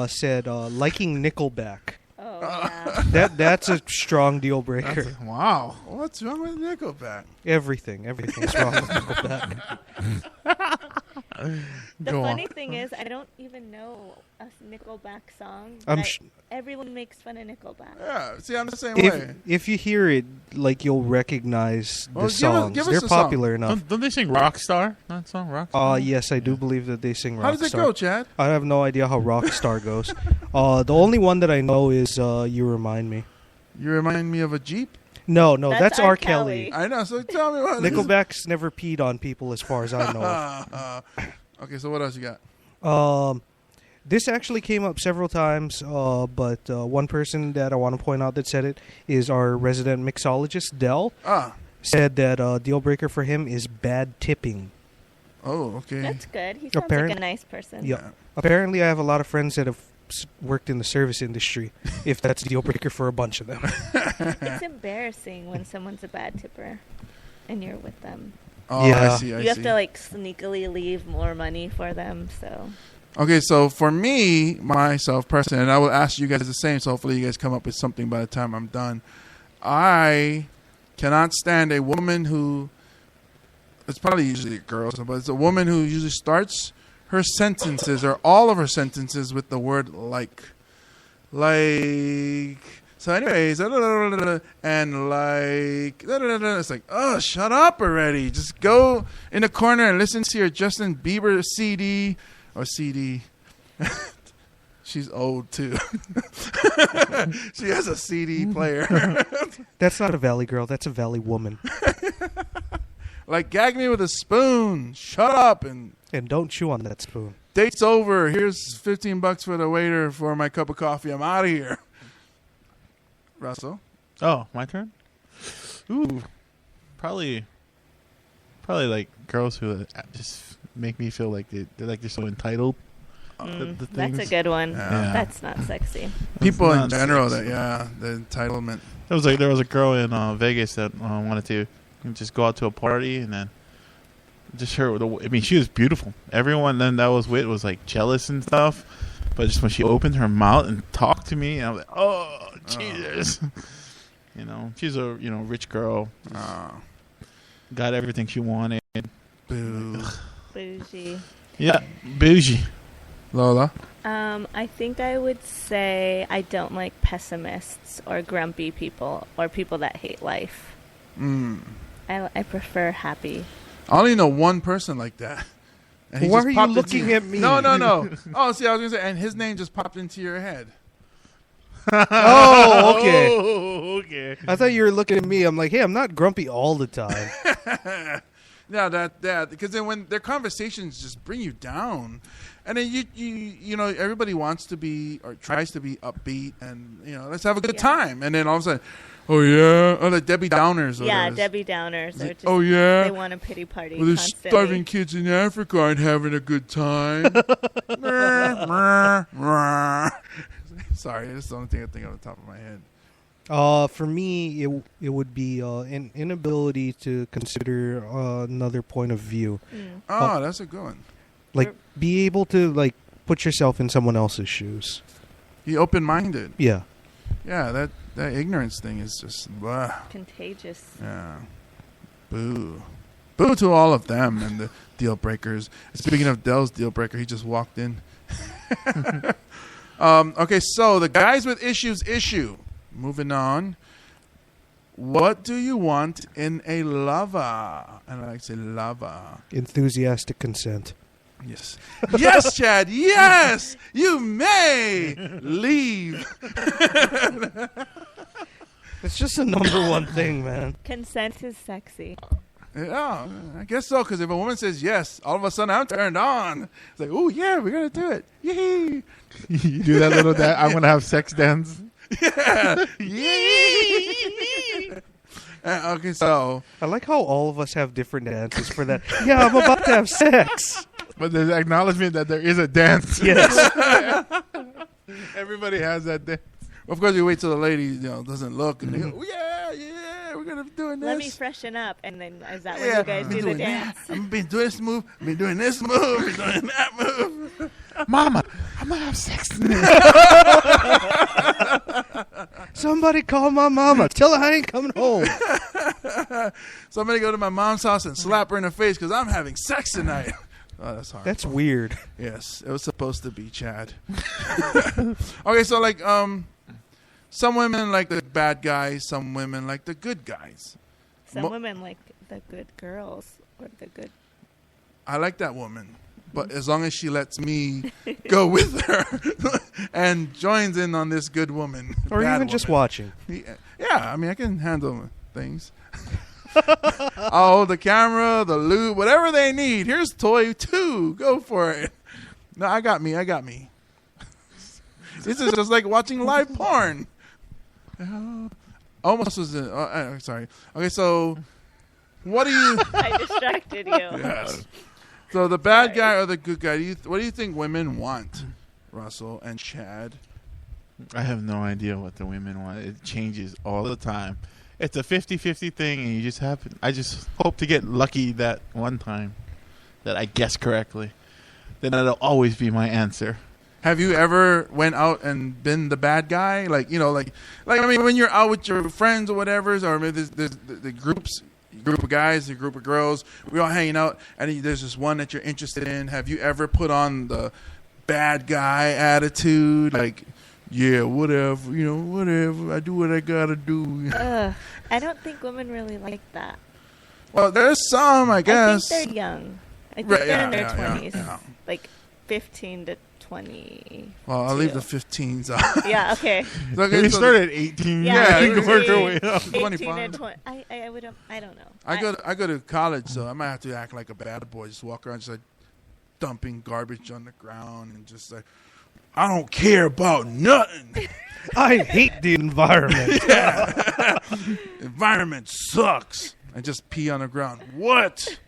Speaker 5: said liking Nickelback.
Speaker 2: Oh, yeah.
Speaker 5: That's a strong deal breaker.
Speaker 4: Wow.
Speaker 1: What's wrong with Nickelback?
Speaker 5: Everything's wrong with Nickelback.
Speaker 2: The
Speaker 4: Go
Speaker 2: funny
Speaker 4: on.
Speaker 2: thing is, I don't even know a Nickelback song.
Speaker 5: I'm
Speaker 2: but
Speaker 5: sh-
Speaker 2: everyone makes fun of Nickelback.
Speaker 1: Yeah, see, I'm the same way.
Speaker 5: If you hear it, like you'll recognize
Speaker 1: Well,
Speaker 5: the
Speaker 1: give us-
Speaker 5: songs.
Speaker 1: give us
Speaker 5: They're
Speaker 1: a song.
Speaker 5: popular enough.
Speaker 4: Don't they sing Rockstar? That song, Rockstar?
Speaker 5: Yes, I do believe that they sing Rockstar.
Speaker 1: How does it go, Chad?
Speaker 5: I have no idea how Rockstar goes. The only one that I know is You Remind Me.
Speaker 1: You remind me of a Jeep.
Speaker 5: No, that's R. Kelly.
Speaker 1: I know, so tell me what.
Speaker 5: Nickelback's never peed on people as far as I know of.
Speaker 1: Okay, so what else you got?
Speaker 5: This actually came up several times, but one person that I want to point out that said it is our resident mixologist, Dell. Said that deal breaker for him is bad tipping.
Speaker 1: Oh, okay.
Speaker 2: That's good. He sounds like a nice person.
Speaker 5: Yeah. Apparently, I have a lot of friends that have worked in the service industry, if that's a deal breaker for a bunch of them.
Speaker 2: It's embarrassing when someone's a bad tipper and you're with them.
Speaker 1: Oh,
Speaker 5: Yeah.
Speaker 1: I see.
Speaker 2: You have to like sneakily leave more money for them. So
Speaker 1: Okay, so for me, myself personally, and I will ask you guys the same, so hopefully you guys come up with something by the time I'm done. I cannot stand a woman who, it's probably usually girls, but it's a woman who usually starts her sentences or all of her sentences with the word like. Like, so anyways, and like, it's like, oh, shut up already. Just go in the corner and listen to your Justin Bieber CD. Or CD. She's old too. She has a CD player.
Speaker 5: That's not a valley girl. That's a valley woman.
Speaker 1: Like, gag me with a spoon. Shut up. And
Speaker 5: don't chew on that spoon.
Speaker 1: Date's over. Here's $15 for the waiter for my cup of coffee. I'm out of here. Russell?
Speaker 4: Oh, my turn? Ooh. Probably like girls who just make me feel like they're so entitled. The
Speaker 2: that's a
Speaker 4: things.
Speaker 2: good one.
Speaker 1: Yeah.
Speaker 2: That's not sexy.
Speaker 1: People in
Speaker 4: not
Speaker 1: general,
Speaker 4: sexy.
Speaker 1: the entitlement.
Speaker 4: There was a girl in Vegas that wanted to just go out to a party, and then just her. I mean, she was beautiful. Everyone then that was with was like jealous and stuff. But just when she opened her mouth and talked to me, I was like, oh Jesus. She's a rich girl. Got everything she wanted.
Speaker 1: Boo.
Speaker 2: Bougie.
Speaker 4: Yeah, bougie.
Speaker 1: Lola?
Speaker 2: I think I would say I don't like pessimists or grumpy people or people that hate life. I prefer happy.
Speaker 1: I only know one person like that. And he
Speaker 5: Why
Speaker 1: just
Speaker 5: are you
Speaker 1: popped
Speaker 5: looking
Speaker 1: into-
Speaker 5: at me?
Speaker 1: No. Oh, see, I was going to say, and his name just popped into your head.
Speaker 5: Oh, okay.
Speaker 4: Oh, okay.
Speaker 5: I thought you were looking at me. I'm like, hey, I'm not grumpy all the time.
Speaker 1: No, that because then when their conversations just bring you down, and then you know everybody wants to be or tries to be upbeat and let's have a good time, and then all of a sudden, oh yeah, or the Debbie Downers. Or
Speaker 2: Yeah,
Speaker 1: those-
Speaker 2: Debbie Downers. Are just,
Speaker 1: Oh yeah,
Speaker 2: they want a pity party.
Speaker 1: well, the
Speaker 2: constantly.
Speaker 1: starving kids in Africa aren't having a good time. Sorry, that's the only thing I think on the top of my head.
Speaker 5: For me, it would be an inability to consider another point of view.
Speaker 1: Oh, that's a good one.
Speaker 5: Like, be able to, like, put yourself in someone else's shoes.
Speaker 1: Be open-minded.
Speaker 5: Yeah.
Speaker 1: Yeah, that ignorance thing is just blah.
Speaker 2: Contagious.
Speaker 1: Yeah. Boo. Boo to all of them and the deal breakers. Speaking of Dell's deal breaker, he just walked in. Okay, so the guys with issues issue. Moving on. What do you want in a lover? And I like to say lover.
Speaker 5: Enthusiastic consent.
Speaker 1: Yes. Yes, Chad. Yes. You may leave.
Speaker 5: It's just the number one thing, man.
Speaker 2: Consent is sexy.
Speaker 1: Yeah, I guess so. Because if a woman says yes, all of a sudden I'm turned on. It's like, oh yeah, we're gonna do it. Yay!
Speaker 4: You do that little dance. I'm gonna have sex dance.
Speaker 1: Yeah. Yay! Okay, so
Speaker 5: I like how all of us have different dances for that. Yeah, I'm about to have sex.
Speaker 4: But there's acknowledgement that there is a dance.
Speaker 5: Yes.
Speaker 4: Everybody has that dance.
Speaker 1: of course you wait till the lady doesn't look and they go, oh, yeah, we're gonna be doing this.
Speaker 2: Let me freshen up, and then is that when
Speaker 1: Yeah,
Speaker 2: you guys
Speaker 1: I've
Speaker 2: do
Speaker 1: been
Speaker 2: the
Speaker 1: doing
Speaker 2: dance?
Speaker 1: that. I've been doing this move. I've been doing this move. I've been doing that move.
Speaker 4: Mama, I'm gonna have sex.
Speaker 5: Somebody call my mama. Tell her I ain't coming home.
Speaker 1: Somebody go to my mom's house and slap her in the face because I'm having sex tonight. Oh, that's hard.
Speaker 5: That's weird.
Speaker 1: Yes, it was supposed to be Chad. Okay, so like some women like the bad guys, some women like the good guys.
Speaker 2: Some women like the good girls or the good.
Speaker 1: I like that woman, but as long as she lets me go with her and joins in on this good woman.
Speaker 5: Or
Speaker 1: bad
Speaker 5: even just
Speaker 1: woman.
Speaker 5: watching.
Speaker 1: Yeah, I mean, I can handle things. I'll hold the camera, the lube, whatever they need. Here's toy 2. Go for it. No, I got me. This is just like watching live porn. Almost was sorry. Okay, so what do you...
Speaker 2: I distracted you.
Speaker 1: Yes. So the bad guy or the good guy, what do you think women want, Russell and Chad?
Speaker 4: I have no idea what the women want. It changes all the time. It's a 50-50 thing, and I just hope to get lucky that one time that I guess correctly. Then that'll always be my answer.
Speaker 1: Have you ever went out and been the bad guy? Like, you know, like I mean, when you're out with your friends or whatever, or maybe there's the group of guys, a group of girls, we all hanging out, and there's this one that you're interested in. Have you ever put on the bad guy attitude? Like, yeah, whatever, whatever. I do what I gotta do.
Speaker 2: I don't think women really like that.
Speaker 1: Well, there's some, I guess.
Speaker 2: I think they're young. I think
Speaker 1: Right,
Speaker 2: they're in their
Speaker 1: yeah,
Speaker 2: 20s.
Speaker 1: yeah.
Speaker 2: Like 15 to 20.
Speaker 1: Well, I'll leave the 15s out.
Speaker 2: Yeah, okay.
Speaker 1: Okay,
Speaker 4: We
Speaker 1: so
Speaker 4: started at 18.
Speaker 1: Yeah,
Speaker 4: you can work your
Speaker 2: 18,
Speaker 4: way up.
Speaker 2: 18 and 20. I don't know.
Speaker 1: I go to college, so I might have to act like a bad boy. Just walk around, just like dumping garbage on the ground, and just like, I don't care about nothing.
Speaker 5: I hate the environment.
Speaker 1: Environment sucks. And just pee on the ground. What?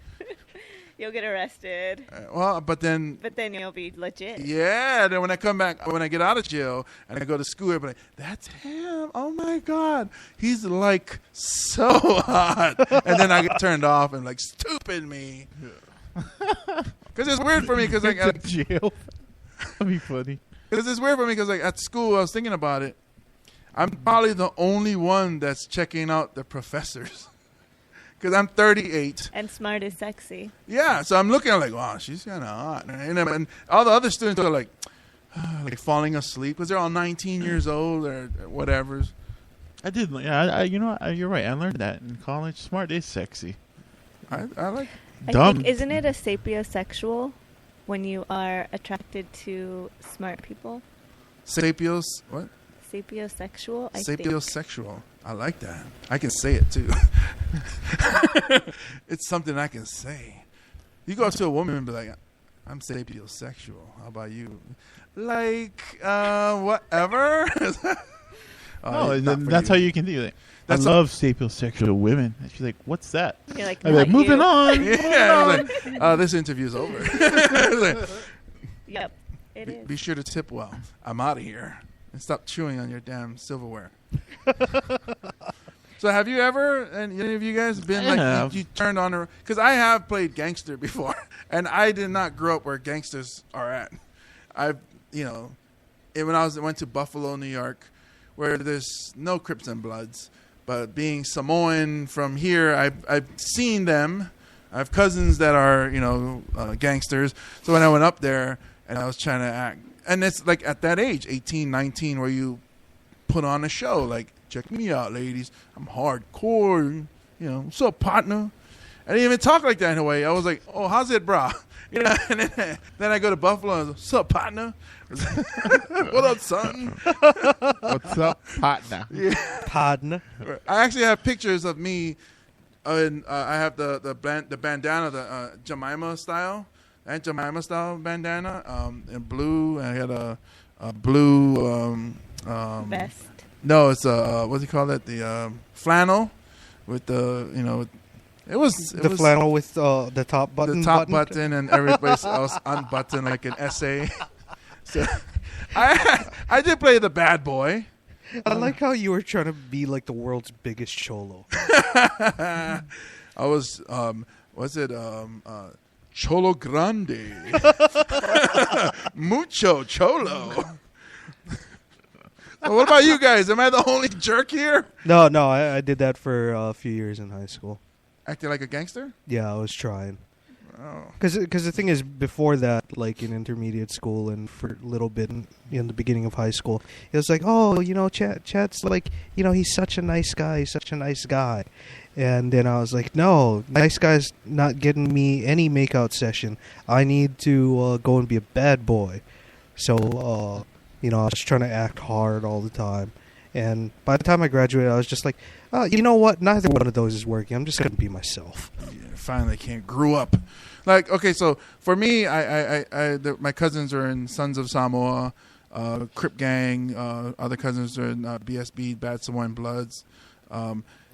Speaker 2: You'll get arrested.
Speaker 1: But then
Speaker 2: You'll be legit.
Speaker 1: yeah, then when I come back, when I get out of jail and I go to school, everybody, that's him. Oh my God, he's like so hot. And then I get turned off and like, stupid me. Because it's weird for me because like
Speaker 4: Get to jail. That'd be funny.
Speaker 1: Because it's weird for me because like at school I was thinking about it. I'm probably the only one that's checking out the professors. Because I'm 38.
Speaker 2: And smart is sexy.
Speaker 1: Yeah, so I'm looking at like, wow, she's kind of hot. And all the other students are like falling asleep because they're all 19 years old or whatever.
Speaker 4: I did. Yeah, you're right. I learned that in college. Smart is sexy.
Speaker 1: I like
Speaker 2: I
Speaker 4: Dumb.
Speaker 2: think, isn't it a sapiosexual when you are attracted to smart people?
Speaker 1: sapios. What?
Speaker 2: Sapiosexual, I think.
Speaker 1: Sapiosexual. I like that. I can say it too. It's something I can say. You go up to a woman and be like, I'm sapiosexual. How about you? Like, whatever.
Speaker 4: Oh,
Speaker 1: it's not for
Speaker 4: that's how you can do it. I
Speaker 1: That's
Speaker 4: love sapiosexual women. And she's like, what's that?
Speaker 2: You're like,
Speaker 4: I'm like,
Speaker 2: not
Speaker 4: moving
Speaker 2: you.
Speaker 4: on.
Speaker 1: Yeah, like, this interview's over. Like,
Speaker 2: Yep, it is.
Speaker 1: be sure to tip well. I'm out of here. And stop chewing on your damn silverware. So have you ever, and any of you guys, been
Speaker 4: I
Speaker 1: like,
Speaker 4: have.
Speaker 1: you turned on a, because I have played gangster before, and I did not grow up where gangsters are at. I've, when I went to Buffalo, New York, where there's no Crips and Bloods, but being Samoan from here, I've seen them. I have cousins that are, gangsters. So when I went up there and I was trying to act, and it's like at that age, 18, 19, where you put on a show, like, check me out, ladies. I'm hardcore. What's up, partner? I didn't even talk like that in a way. I was like, oh, how's it, brah? And then I go to Buffalo and I was like, what's up, partner? What up, son?
Speaker 4: What's up, partner?
Speaker 1: Yeah.
Speaker 5: Partner.
Speaker 1: I actually have pictures of me, and I have the bandana, the Jemima style, Aunt Jemima style bandana, in blue. And I had a blue
Speaker 2: Vest.
Speaker 1: No, it's what do you call it? The flannel with the it was
Speaker 5: The flannel with the top button.
Speaker 1: the top button and everybody else unbuttoned like an essay. So I did play the bad boy.
Speaker 5: I like how you were trying to be like the world's biggest cholo.
Speaker 1: I was Cholo Grande. Mucho cholo. So what about you guys? Am I the only jerk here?
Speaker 5: No, I did that for a few years in high school.
Speaker 1: Acting like a gangster?
Speaker 5: Yeah, I was trying.
Speaker 1: Oh.
Speaker 5: Because the thing is, before that, like in intermediate school and for a little bit in the beginning of high school, it was like, oh, Chad's like, he's such a nice guy. He's such a nice guy. And then I was like, no, nice guy's not getting me any makeout session. I need to go and be a bad boy. So, I was trying to act hard all the time. And by the time I graduated, I was just like, you know what? Neither one of those is working. I'm just going to be myself.
Speaker 1: Yeah, finally grew up. Like, okay, so for me, my cousins are in Sons of Samoa, Crip Gang. Other cousins are in BSB, Bad Samoan Bloods.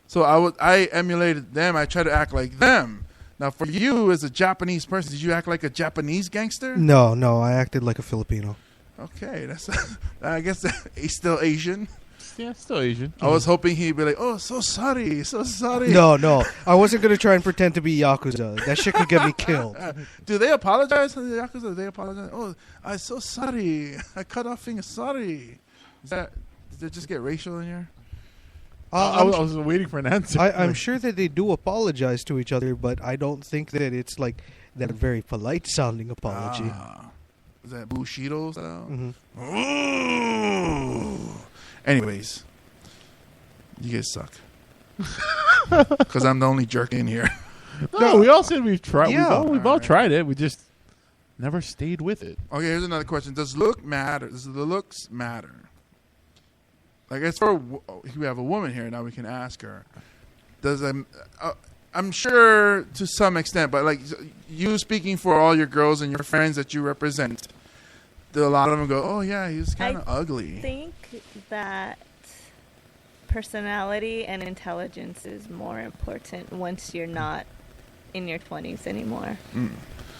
Speaker 1: So I emulated them. I try to act like them. Now, for you as a Japanese person, did you act like a Japanese gangster?
Speaker 5: No, I acted like a Filipino.
Speaker 1: Okay, that's. I guess he's still Asian.
Speaker 4: Yeah, still Asian.
Speaker 1: I was hoping he'd be like, "Oh, so sorry."
Speaker 5: No, I wasn't gonna try and pretend to be Yakuza. That shit could get me killed.
Speaker 1: Do they apologize to the Yakuza? Do they apologize? Oh, I'm so sorry. I cut off finger. Sorry. Did it just get racial in here?
Speaker 4: I was waiting for an answer.
Speaker 5: I'm sure that they do apologize to each other, but I don't think that it's like that very polite sounding apology.
Speaker 1: Is that Bushido style?
Speaker 5: Mm-hmm.
Speaker 1: Anyways, you guys suck. Because I'm the only jerk in here.
Speaker 4: No, we all said we've tried.
Speaker 5: Yeah.
Speaker 4: We've all tried it. We just never stayed with it.
Speaker 1: Okay, here's another question. Does look matter? Does the looks matter? Like, as for we have a woman here now, we can ask her. I'm sure to some extent, but like you speaking for all your girls and your friends that you represent, a lot of them go, "Oh yeah, he's kind of ugly."
Speaker 2: I think that personality and intelligence is more important once you're not in your 20s anymore.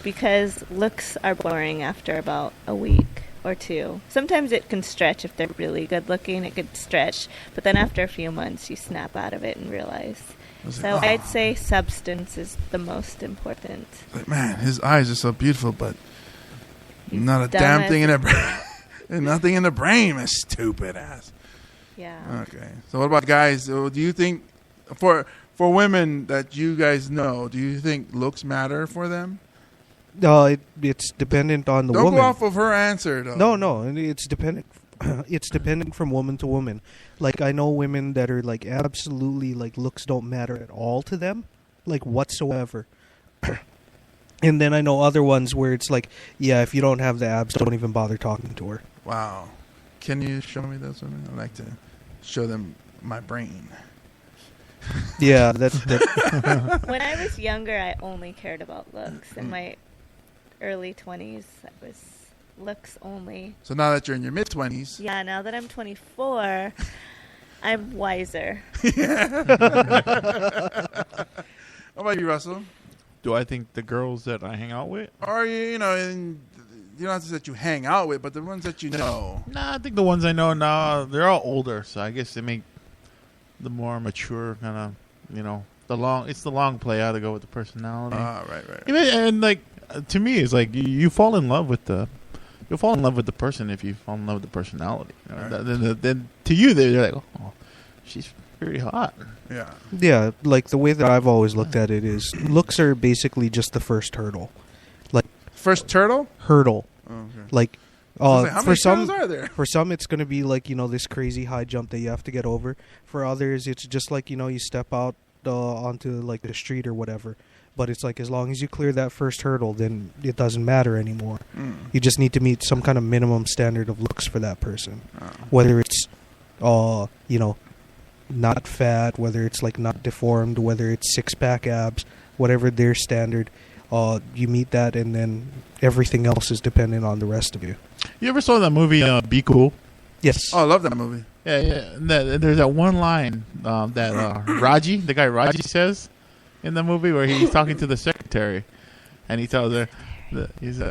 Speaker 2: Because looks are boring after about a week or two. Sometimes it can stretch if they're really good looking. It could stretch, but then after a few months, you snap out of it and realize. So I'd say substance is the most important.
Speaker 1: Like, man, his eyes are so beautiful, but not a damn thing in the brain. And nothing in the brain, my stupid ass.
Speaker 2: Yeah.
Speaker 1: Okay. So what about guys? Do you think for women that you guys know, do you think looks matter for them?
Speaker 5: It's dependent on the
Speaker 1: Don't
Speaker 5: woman.
Speaker 1: go off of her answer, though.
Speaker 5: No, it's dependent. It's dependent from woman to woman. Like, I know women that are like absolutely like looks don't matter at all to them, like whatsoever. And then I know other ones where it's like, yeah, if you don't have the abs, don't even bother talking to her.
Speaker 1: Wow. Can you show me those women? I'd like to show them my brain.
Speaker 5: Yeah, that's.
Speaker 2: When I was younger, I only cared about looks. In my early 20s, it was looks only.
Speaker 1: So now that you're in your mid-20s.
Speaker 2: Yeah, now that I'm 24, I'm wiser.
Speaker 1: What about you, Russell?
Speaker 4: Do I think the girls that I hang out with?
Speaker 1: Or, you don't have to say that you hang out with, but the ones that you know.
Speaker 4: Nah, I think the ones I know now, they're all older, so I guess they make the more mature kind of, it's the long play out to go with the personality.
Speaker 1: Right.
Speaker 4: And like, to me, it's like you fall in love with the person if you fall in love with the personality.
Speaker 1: Right.
Speaker 4: Then to you, they're like, oh, she's pretty hot.
Speaker 1: Yeah.
Speaker 5: Yeah, like the way that I've always looked at it is looks are basically just the first hurdle. Like
Speaker 1: First turtle?
Speaker 5: hurdle.
Speaker 1: Oh, okay.
Speaker 5: Like
Speaker 1: How
Speaker 5: for
Speaker 1: many
Speaker 5: some
Speaker 1: turtles are there?
Speaker 5: for some it's going to be like, this crazy high jump that you have to get over. For others it's just like, you step out onto like the street or whatever. But it's like as long as you clear that first hurdle, then it doesn't matter anymore. You just need to meet some kind of minimum standard of looks for that person. Whether it's not fat, whether it's like not deformed, whether it's six-pack abs, whatever their standard, you meet that, and then everything else is dependent on the rest of you.
Speaker 4: You ever saw that movie, Be Cool?
Speaker 5: Yes.
Speaker 1: Oh, I love that movie.
Speaker 4: Yeah. And there's that one line that the guy Raji says in the movie where he's talking to the secretary, and he tells her, he's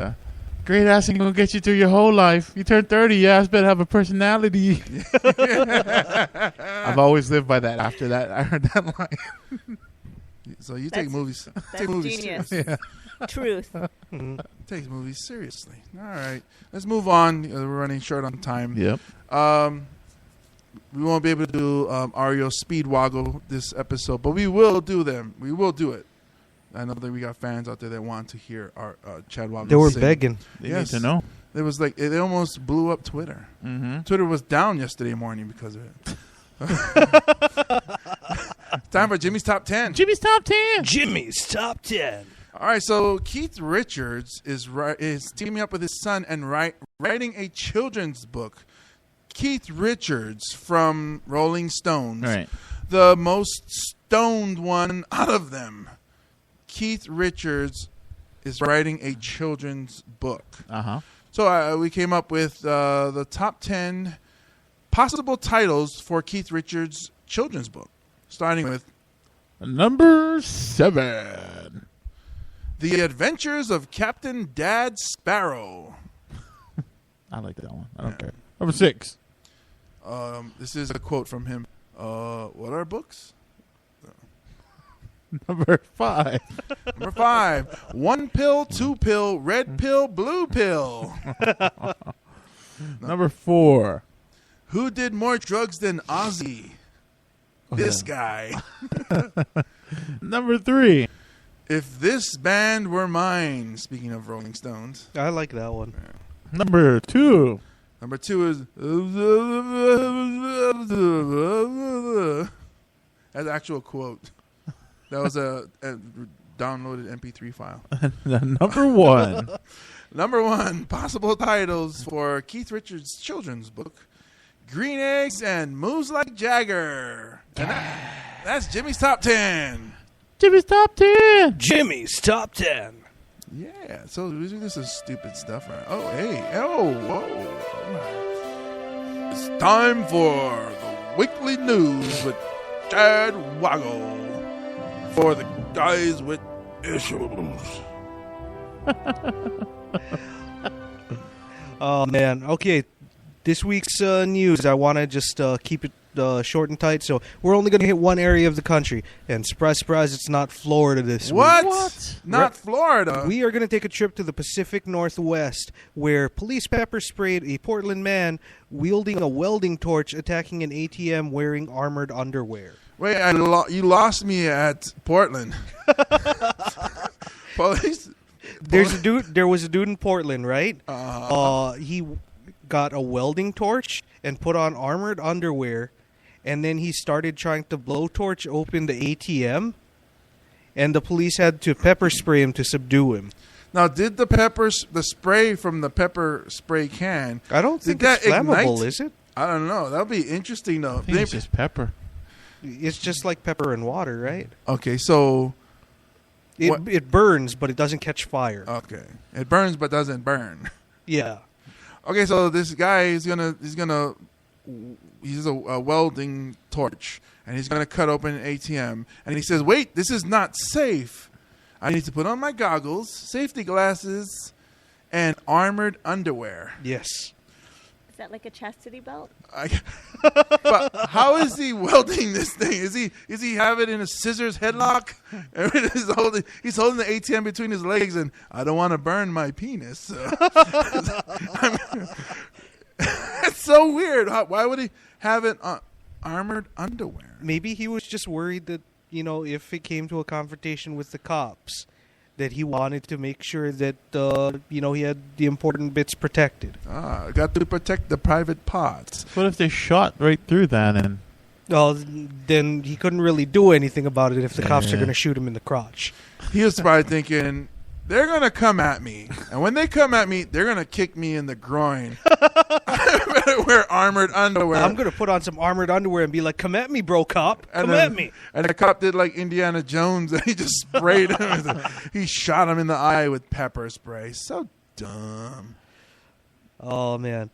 Speaker 4: great ass ain't gonna get you through your whole life. You turn 30, your ass better have a personality. I've always lived by that. After that, I heard that line.
Speaker 1: So you take movies.
Speaker 2: That's
Speaker 1: Take movies
Speaker 2: genius.
Speaker 1: too.
Speaker 4: Yeah.
Speaker 2: Truth.
Speaker 1: Takes movies seriously. All right, let's move on. We're running short on time.
Speaker 4: Yep.
Speaker 1: We won't be able to do Ario Speedwoggle this episode, but we will do them. We will do it. I know that we got fans out there that want to hear our Chad Woggle
Speaker 5: They were
Speaker 1: sing.
Speaker 5: begging.
Speaker 4: They
Speaker 1: Yes.
Speaker 4: need to know.
Speaker 1: It was like it almost blew up Twitter.
Speaker 4: Mm-hmm.
Speaker 1: Twitter was down yesterday morning because of it. Time for Jimmy's Top 10.
Speaker 4: Jimmy's Top 10.
Speaker 5: Jimmy's Top 10.
Speaker 1: All right, so Keith Richards is teaming up with his son and writing a children's book. Keith Richards from Rolling Stones,
Speaker 4: Right.
Speaker 1: the most stoned one out of them. Keith Richards is writing a children's book.
Speaker 4: Uh-huh.
Speaker 1: So we came up with the top 10 possible titles for Keith Richards' children's book, starting with
Speaker 4: Number 7.
Speaker 1: The Adventures of Captain Dad Sparrow.
Speaker 4: I like that one. I don't care. Number 6.
Speaker 1: This is a quote from him. What are books?
Speaker 4: Number 5.
Speaker 1: Number 5. 1 pill, 2 pill, red pill, blue pill.
Speaker 4: Number 4.
Speaker 1: Who did more drugs than Ozzy? This guy.
Speaker 4: Number 3.
Speaker 1: If this band were mine. Speaking of Rolling Stones.
Speaker 5: I like that one.
Speaker 4: Number 2.
Speaker 1: Number 2 is that's an actual quote. That was a downloaded MP3 file.
Speaker 4: Number 1.
Speaker 1: Number 1, possible titles for Keith Richards' children's book: Green Eggs and Moves Like Jagger. And that's Jimmy's Top 10.
Speaker 4: Jimmy's Top 10.
Speaker 5: Jimmy's Top 10.
Speaker 1: Yeah, so this is stupid stuff. Right? Oh, hey. Oh, whoa. All right. It's time for the weekly news with Chad Waggle for the guys with issues.
Speaker 5: Oh, man. Okay, this week's news, I want to just keep it short and tight. So we're only going to hit one area of the country. And surprise, surprise, it's not Florida this week.
Speaker 1: What? Not Florida.
Speaker 5: We are going to take a trip to the Pacific Northwest, where police pepper sprayed a Portland man wielding a welding torch, attacking an ATM wearing armored underwear.
Speaker 1: Wait, you lost me at Portland. Police.
Speaker 5: There was a dude in Portland, right? He got a welding torch and put on armored underwear, and then he started trying to blowtorch open the ATM, and the police had to pepper spray him to subdue him.
Speaker 1: Now, did the spray from the pepper spray can?
Speaker 5: I don't think
Speaker 1: that
Speaker 5: it's flammable,
Speaker 1: ignite?
Speaker 5: is it?
Speaker 1: I don't know. That'll be interesting, though.
Speaker 4: I think it's just pepper.
Speaker 5: It's just like pepper and water, right?
Speaker 1: Okay, so
Speaker 5: It burns, but it doesn't catch fire.
Speaker 1: okay, it burns but doesn't burn.
Speaker 5: Yeah.
Speaker 1: Okay, so this guy is gonna use a welding torch, and he's gonna cut open an ATM, and he says, "Wait, this is not safe. I need to put on my goggles, safety glasses, and armored underwear."
Speaker 5: Yes.
Speaker 2: Is that like a chastity belt?
Speaker 1: But how is he welding this thing? Is he have it in a scissors headlock? He's holding the ATM between his legs, and I don't want to burn my penis. It's so weird. Why would he have it on armored underwear?
Speaker 5: Maybe he was just worried that, if it came to a confrontation with the cops, that he wanted to make sure that, he had the important bits protected.
Speaker 1: Got to protect the private parts.
Speaker 4: What if they shot right through that and...
Speaker 5: Well, then he couldn't really do anything about it if the cops are
Speaker 4: Yeah.
Speaker 5: going to shoot him in the crotch.
Speaker 1: He was probably thinking, they're going to come at me. And when they come at me, they're going to kick me in the groin. I better wear armored underwear.
Speaker 5: I'm going to put on some armored underwear and be like, come at me, bro, cop.
Speaker 1: And
Speaker 5: Come
Speaker 1: then-
Speaker 5: at me.
Speaker 1: And the cop did like Indiana Jones, and he just sprayed him. He shot him in the eye with pepper spray. So dumb.
Speaker 5: Oh, man.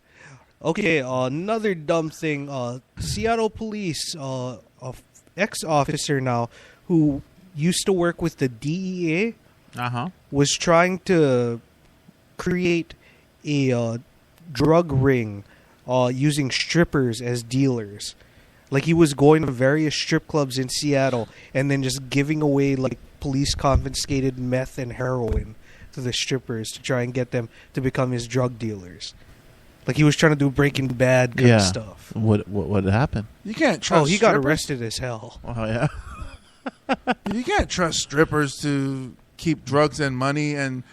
Speaker 5: Okay, another dumb thing. Seattle police, ex-officer now, who used to work with the DEA,
Speaker 4: Uh-huh.
Speaker 5: was trying to create a drug ring using strippers as dealers. Like, he was going to various strip clubs in Seattle and then just giving away, like, police confiscated meth and heroin to the strippers to try and get them to become his drug dealers. Like he was trying to do Breaking Bad kind of stuff.
Speaker 4: What happened?
Speaker 1: You can't trust.
Speaker 5: He got
Speaker 1: strippers.
Speaker 5: arrested as hell.
Speaker 4: Oh yeah.
Speaker 1: You can't trust strippers to keep drugs and money and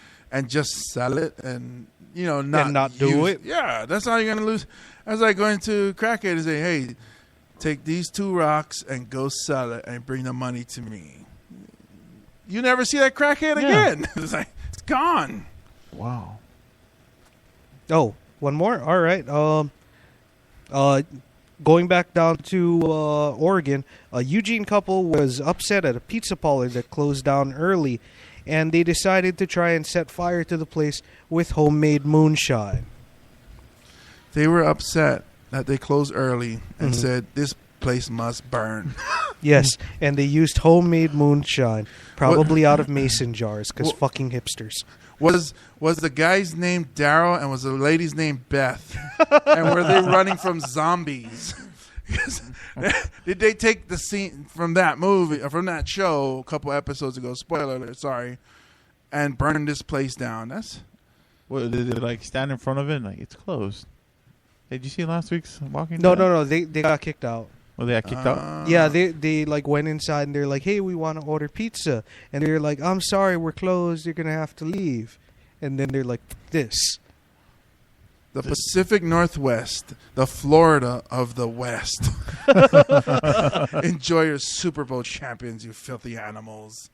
Speaker 1: just sell it and not
Speaker 5: do
Speaker 1: use-
Speaker 5: it.
Speaker 1: Yeah, that's how you're gonna lose. That's like going to crackhead and say, "Hey, take these 2 rocks and go sell it and bring the money to me." You never see that crackhead again. It's like it's gone.
Speaker 4: Wow.
Speaker 5: Oh, one more? All right. Going back down to Oregon, a Eugene couple was upset at a pizza parlor that closed down early, and they decided to try and set fire to the place with homemade moonshine.
Speaker 1: They were upset that they closed early and said this place must burn.
Speaker 5: Yes, and they used homemade moonshine, probably out of mason jars, because fucking hipsters.
Speaker 1: Was the guy's name Daryl and was the lady's name Beth? And were they running from zombies? Did they take the scene from that movie or from that show a couple episodes ago? Spoiler alert, sorry, and burn this place down. That's
Speaker 4: What did they like stand in front of it? Like it's closed. Did you see last week's Walking
Speaker 5: No,
Speaker 4: Dead?
Speaker 5: no, no. They got kicked out.
Speaker 4: Well, they got kicked out.
Speaker 5: Yeah, they like went inside and they're like, "Hey, we want to order pizza," and they're like, "I'm sorry, we're closed. You're gonna have to leave." And then they're like, "This."
Speaker 1: the Pacific Northwest, the Florida of the West. Enjoy your Super Bowl champions, you filthy animals.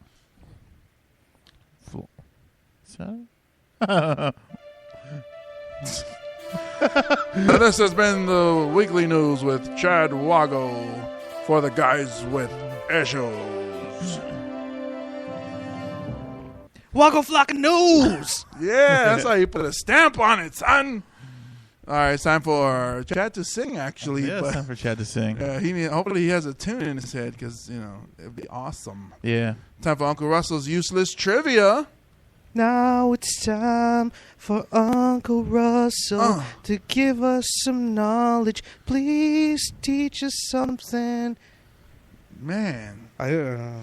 Speaker 4: So?
Speaker 1: This has been the weekly news with Chad Wago for the guys with issues.
Speaker 5: Waggle flock news.
Speaker 1: Yeah, that's how you put a stamp on it, son. All right, it's time for Chad to sing, actually.
Speaker 4: Yeah, it's time for Chad to sing.
Speaker 1: Hopefully he has a tune in his head because, it'd be awesome.
Speaker 4: Yeah.
Speaker 1: Time for Uncle Russell's Useless Trivia.
Speaker 5: Now it's time for Uncle Russell to give us some knowledge. Please teach us something.
Speaker 1: Man.
Speaker 5: I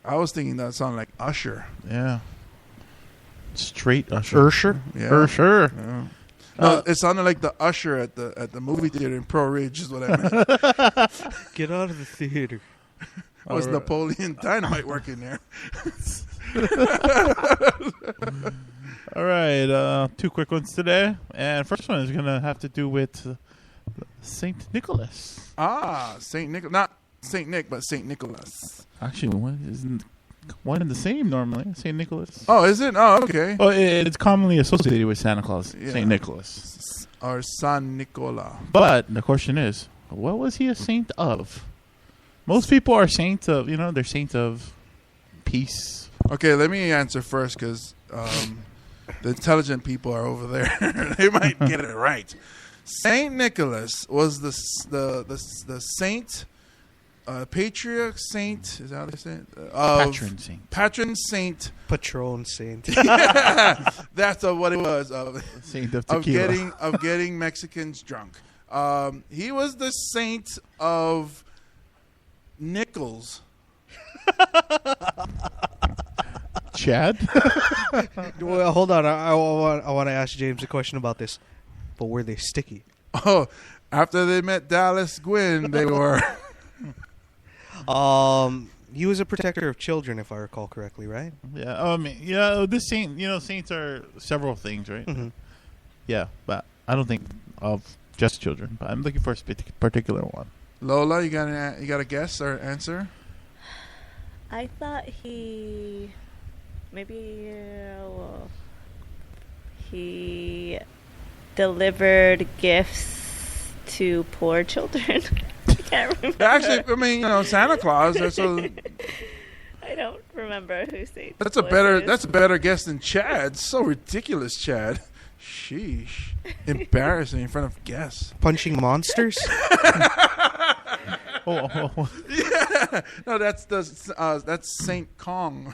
Speaker 1: was thinking that sounded like Usher.
Speaker 4: Yeah. Straight Usher.
Speaker 5: Ursher?
Speaker 1: Yeah.
Speaker 4: Ursher.
Speaker 1: Yeah. No, it sounded like the usher at the movie theater in Pro Ridge is what I meant.
Speaker 5: Get out of the theater.
Speaker 1: Was Napoleon Dynamite working there?
Speaker 4: All right. 2 quick ones today. And first one is going to have to do with St. Nicholas.
Speaker 1: St. Nicholas. Not St. Nick, but St. Nicholas.
Speaker 4: Actually, isn't one and the same normally. St. Nicholas.
Speaker 1: Oh, is it? Oh, okay.
Speaker 4: Oh, it's commonly associated with Santa Claus,
Speaker 1: Yeah.
Speaker 4: St. Nicholas.
Speaker 1: Or San Nicola.
Speaker 4: But the question is, what was he a saint of? Most people are saints of, they're saints of peace.
Speaker 1: Okay, let me answer first because the intelligent people are over there. They might get it right. Saint Nicholas was the saint, patriarch saint. Is that how they say it?
Speaker 4: Patron saint.
Speaker 1: Patron saint.
Speaker 5: Patron saint.
Speaker 1: That's what it was of
Speaker 4: Saint of tequila.
Speaker 1: of getting Mexicans drunk. He was the saint of nickels.
Speaker 4: Chad?
Speaker 5: Well, hold on. I want to ask James a question about this. But were they sticky?
Speaker 1: Oh, after they met Dallas Gwynn, they were.
Speaker 5: He was a protector of children, if I recall correctly, right?
Speaker 4: Yeah. This saint, saints are several things, right?
Speaker 5: Mm-hmm.
Speaker 4: Yeah, but I don't think of just children. But I'm looking for a particular one.
Speaker 1: Lola, you got a guess or answer?
Speaker 2: I thought he he delivered gifts to poor children. I can't remember.
Speaker 1: Actually, Santa Claus. That's
Speaker 2: I don't remember who said
Speaker 1: a better guess than Chad. So ridiculous, Chad. Sheesh, embarrassing in front of guests.
Speaker 5: Punching monsters?
Speaker 4: Oh.
Speaker 1: Yeah, no, that's Saint Kong.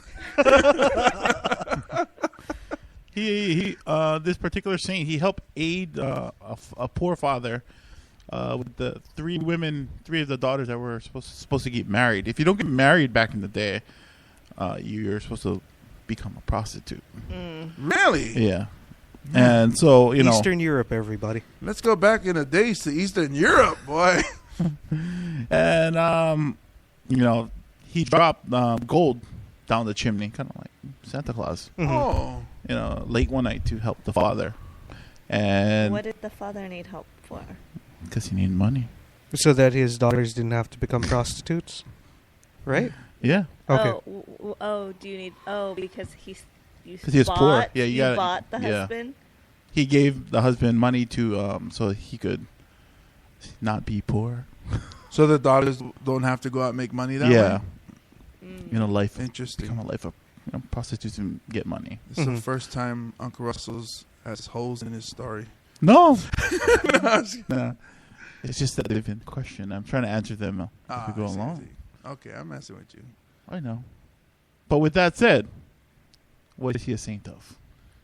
Speaker 4: He this particular saint, he helped aid a poor father with the three of the daughters that were supposed to get married. If you don't get married back in the day, you're supposed to become a prostitute.
Speaker 1: Really?
Speaker 4: Yeah. And so,
Speaker 5: Eastern Europe, everybody.
Speaker 1: Let's go back in the days to Eastern Europe, boy.
Speaker 4: And, he dropped gold down the chimney, kind of like Santa Claus.
Speaker 1: Oh.
Speaker 4: Late one night to help the father. And
Speaker 2: What did the father need help for?
Speaker 4: because he needed money.
Speaker 5: So that his daughters didn't have to become prostitutes, right?
Speaker 4: Yeah.
Speaker 5: Okay.
Speaker 2: Do you need? Oh, because you
Speaker 4: 'Cause he was poor.
Speaker 2: bought-
Speaker 4: Yeah,
Speaker 2: you bought the
Speaker 4: yeah.
Speaker 2: husband.
Speaker 4: He gave the husband money to so he could not be poor.
Speaker 1: So the daughters don't have to go out and make money that
Speaker 4: Yeah.
Speaker 1: way?
Speaker 4: Life.
Speaker 1: Interesting.
Speaker 4: Become a life of prostitutes and get money.
Speaker 1: This is the first time Uncle Russell's has holes in his story.
Speaker 4: No. No. It's just that they've been questioned. I'm trying to answer them as we go
Speaker 1: I see, I
Speaker 4: along.
Speaker 1: see. Okay, I'm messing with you.
Speaker 4: I know. But with that said, what is he a saint of?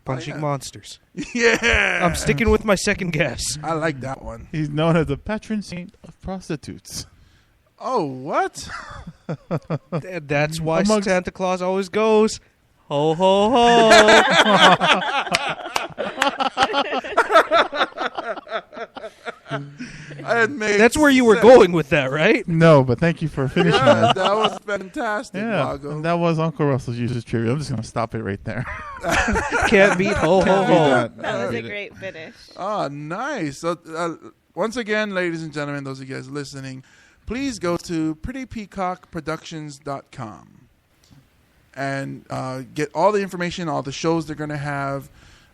Speaker 5: Punching monsters.
Speaker 1: Yeah.
Speaker 5: I'm sticking with my second guess.
Speaker 1: I like that one.
Speaker 4: He's known as the patron saint of prostitutes.
Speaker 1: Oh, what?
Speaker 5: That's why
Speaker 4: Amongst-
Speaker 5: Santa Claus always goes, ho, ho, ho. That's where you were going with that, right?
Speaker 4: No, but thank you for finishing
Speaker 1: Yeah,
Speaker 4: that.
Speaker 1: that was fantastic,
Speaker 4: Yeah,
Speaker 1: Vago.
Speaker 4: and that was Uncle Russell's useless trivia. I'm just going to stop it right there.
Speaker 5: Can't beat ho, ho, ho.
Speaker 2: That was a great finish.
Speaker 1: Oh, nice. So, once again, ladies and gentlemen, those of you guys listening, please go to prettypeacockproductions.com and get all the information, all the shows they're going to have.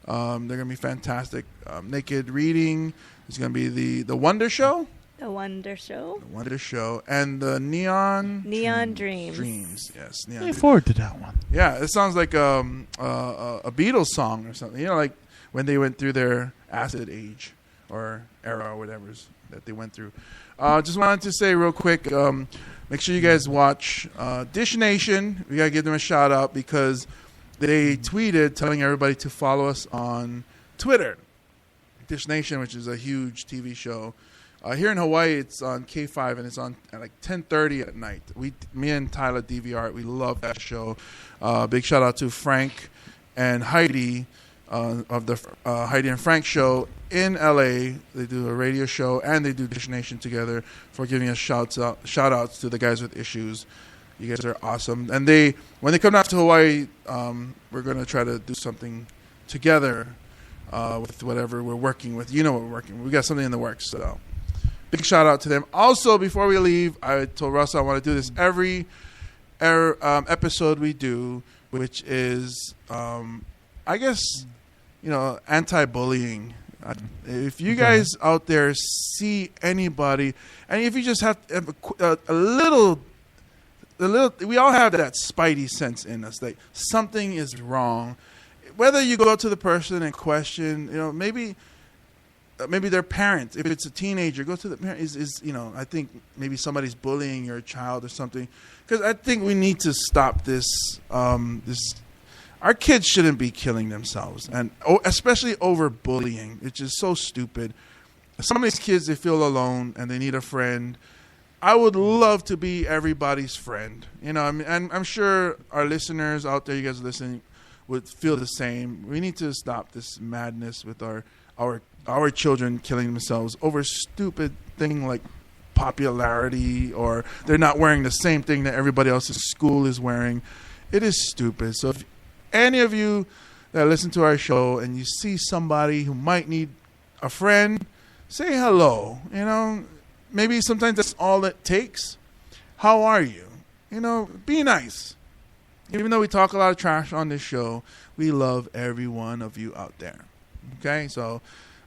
Speaker 1: They're going to be fantastic. Naked Reading. There's going to be the Wonder Show.
Speaker 2: The Wonder Show.
Speaker 1: The Wonder Show. And the Neon
Speaker 2: Dreams.
Speaker 1: Dreams, yes. Neon
Speaker 4: Looking
Speaker 1: Dreams.
Speaker 4: forward to that one.
Speaker 1: Yeah, it sounds like a Beatles song or something. Like when they went through their acid age or era or whatever that they went through. Just wanted to say real quick, make sure you guys watch Dish Nation. We got to give them a shout out because they tweeted telling everybody to follow us on Twitter. Dish Nation, which is a huge TV show. Here in Hawaii, it's on K5 and it's on at like 10:30 at night. Me and Tyler DVR, we love that show. Big shout out to Frank and Heidi of the Heidi and Frank show in LA. They do a radio show and they do Dish Nation together for giving us shout outs to the guys with issues. You guys are awesome. And when they come out to Hawaii, we're going to try to do something together with whatever we're working with. You know what we're working with. We got something in the works. So big shout out to them. Also, before we leave, I told Russ I want to do this every episode we do, which is, I guess, anti-bullying. If you guys out there see anybody, and if you just have a little, we all have that spidey sense in us, like something is wrong. Whether you go up to the person and question, maybe their parent. If it's a teenager, go to the parent. I think maybe somebody's bullying your child or something. Because I think we need to stop this. Our kids shouldn't be killing themselves, and especially over bullying. It's just so stupid. Some of these kids, they feel alone and they need a friend. I would love to be everybody's friend. And I'm sure our listeners out there, you guys listening, would feel the same. We need to stop this madness with our children killing themselves over stupid thing like popularity, or they're not wearing the same thing that everybody else in school is wearing. It is stupid. So if any of you that listen to our show and you see somebody who might need a friend, say hello. Maybe sometimes that's all it takes. How are you? Be nice. Even though we talk a lot of trash on this show, we love every one of you out there. Okay, so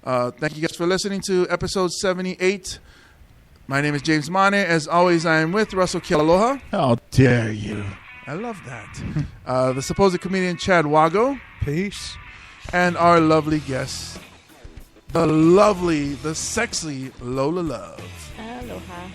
Speaker 1: thank you guys for listening to episode 78. My name is James Mane. As always, I am with Russell Kealoha.
Speaker 4: How dare you?
Speaker 1: I love that. The supposed comedian Chad Wago.
Speaker 5: Peace.
Speaker 1: And our lovely guest, the sexy Lola Love.
Speaker 2: Aloha.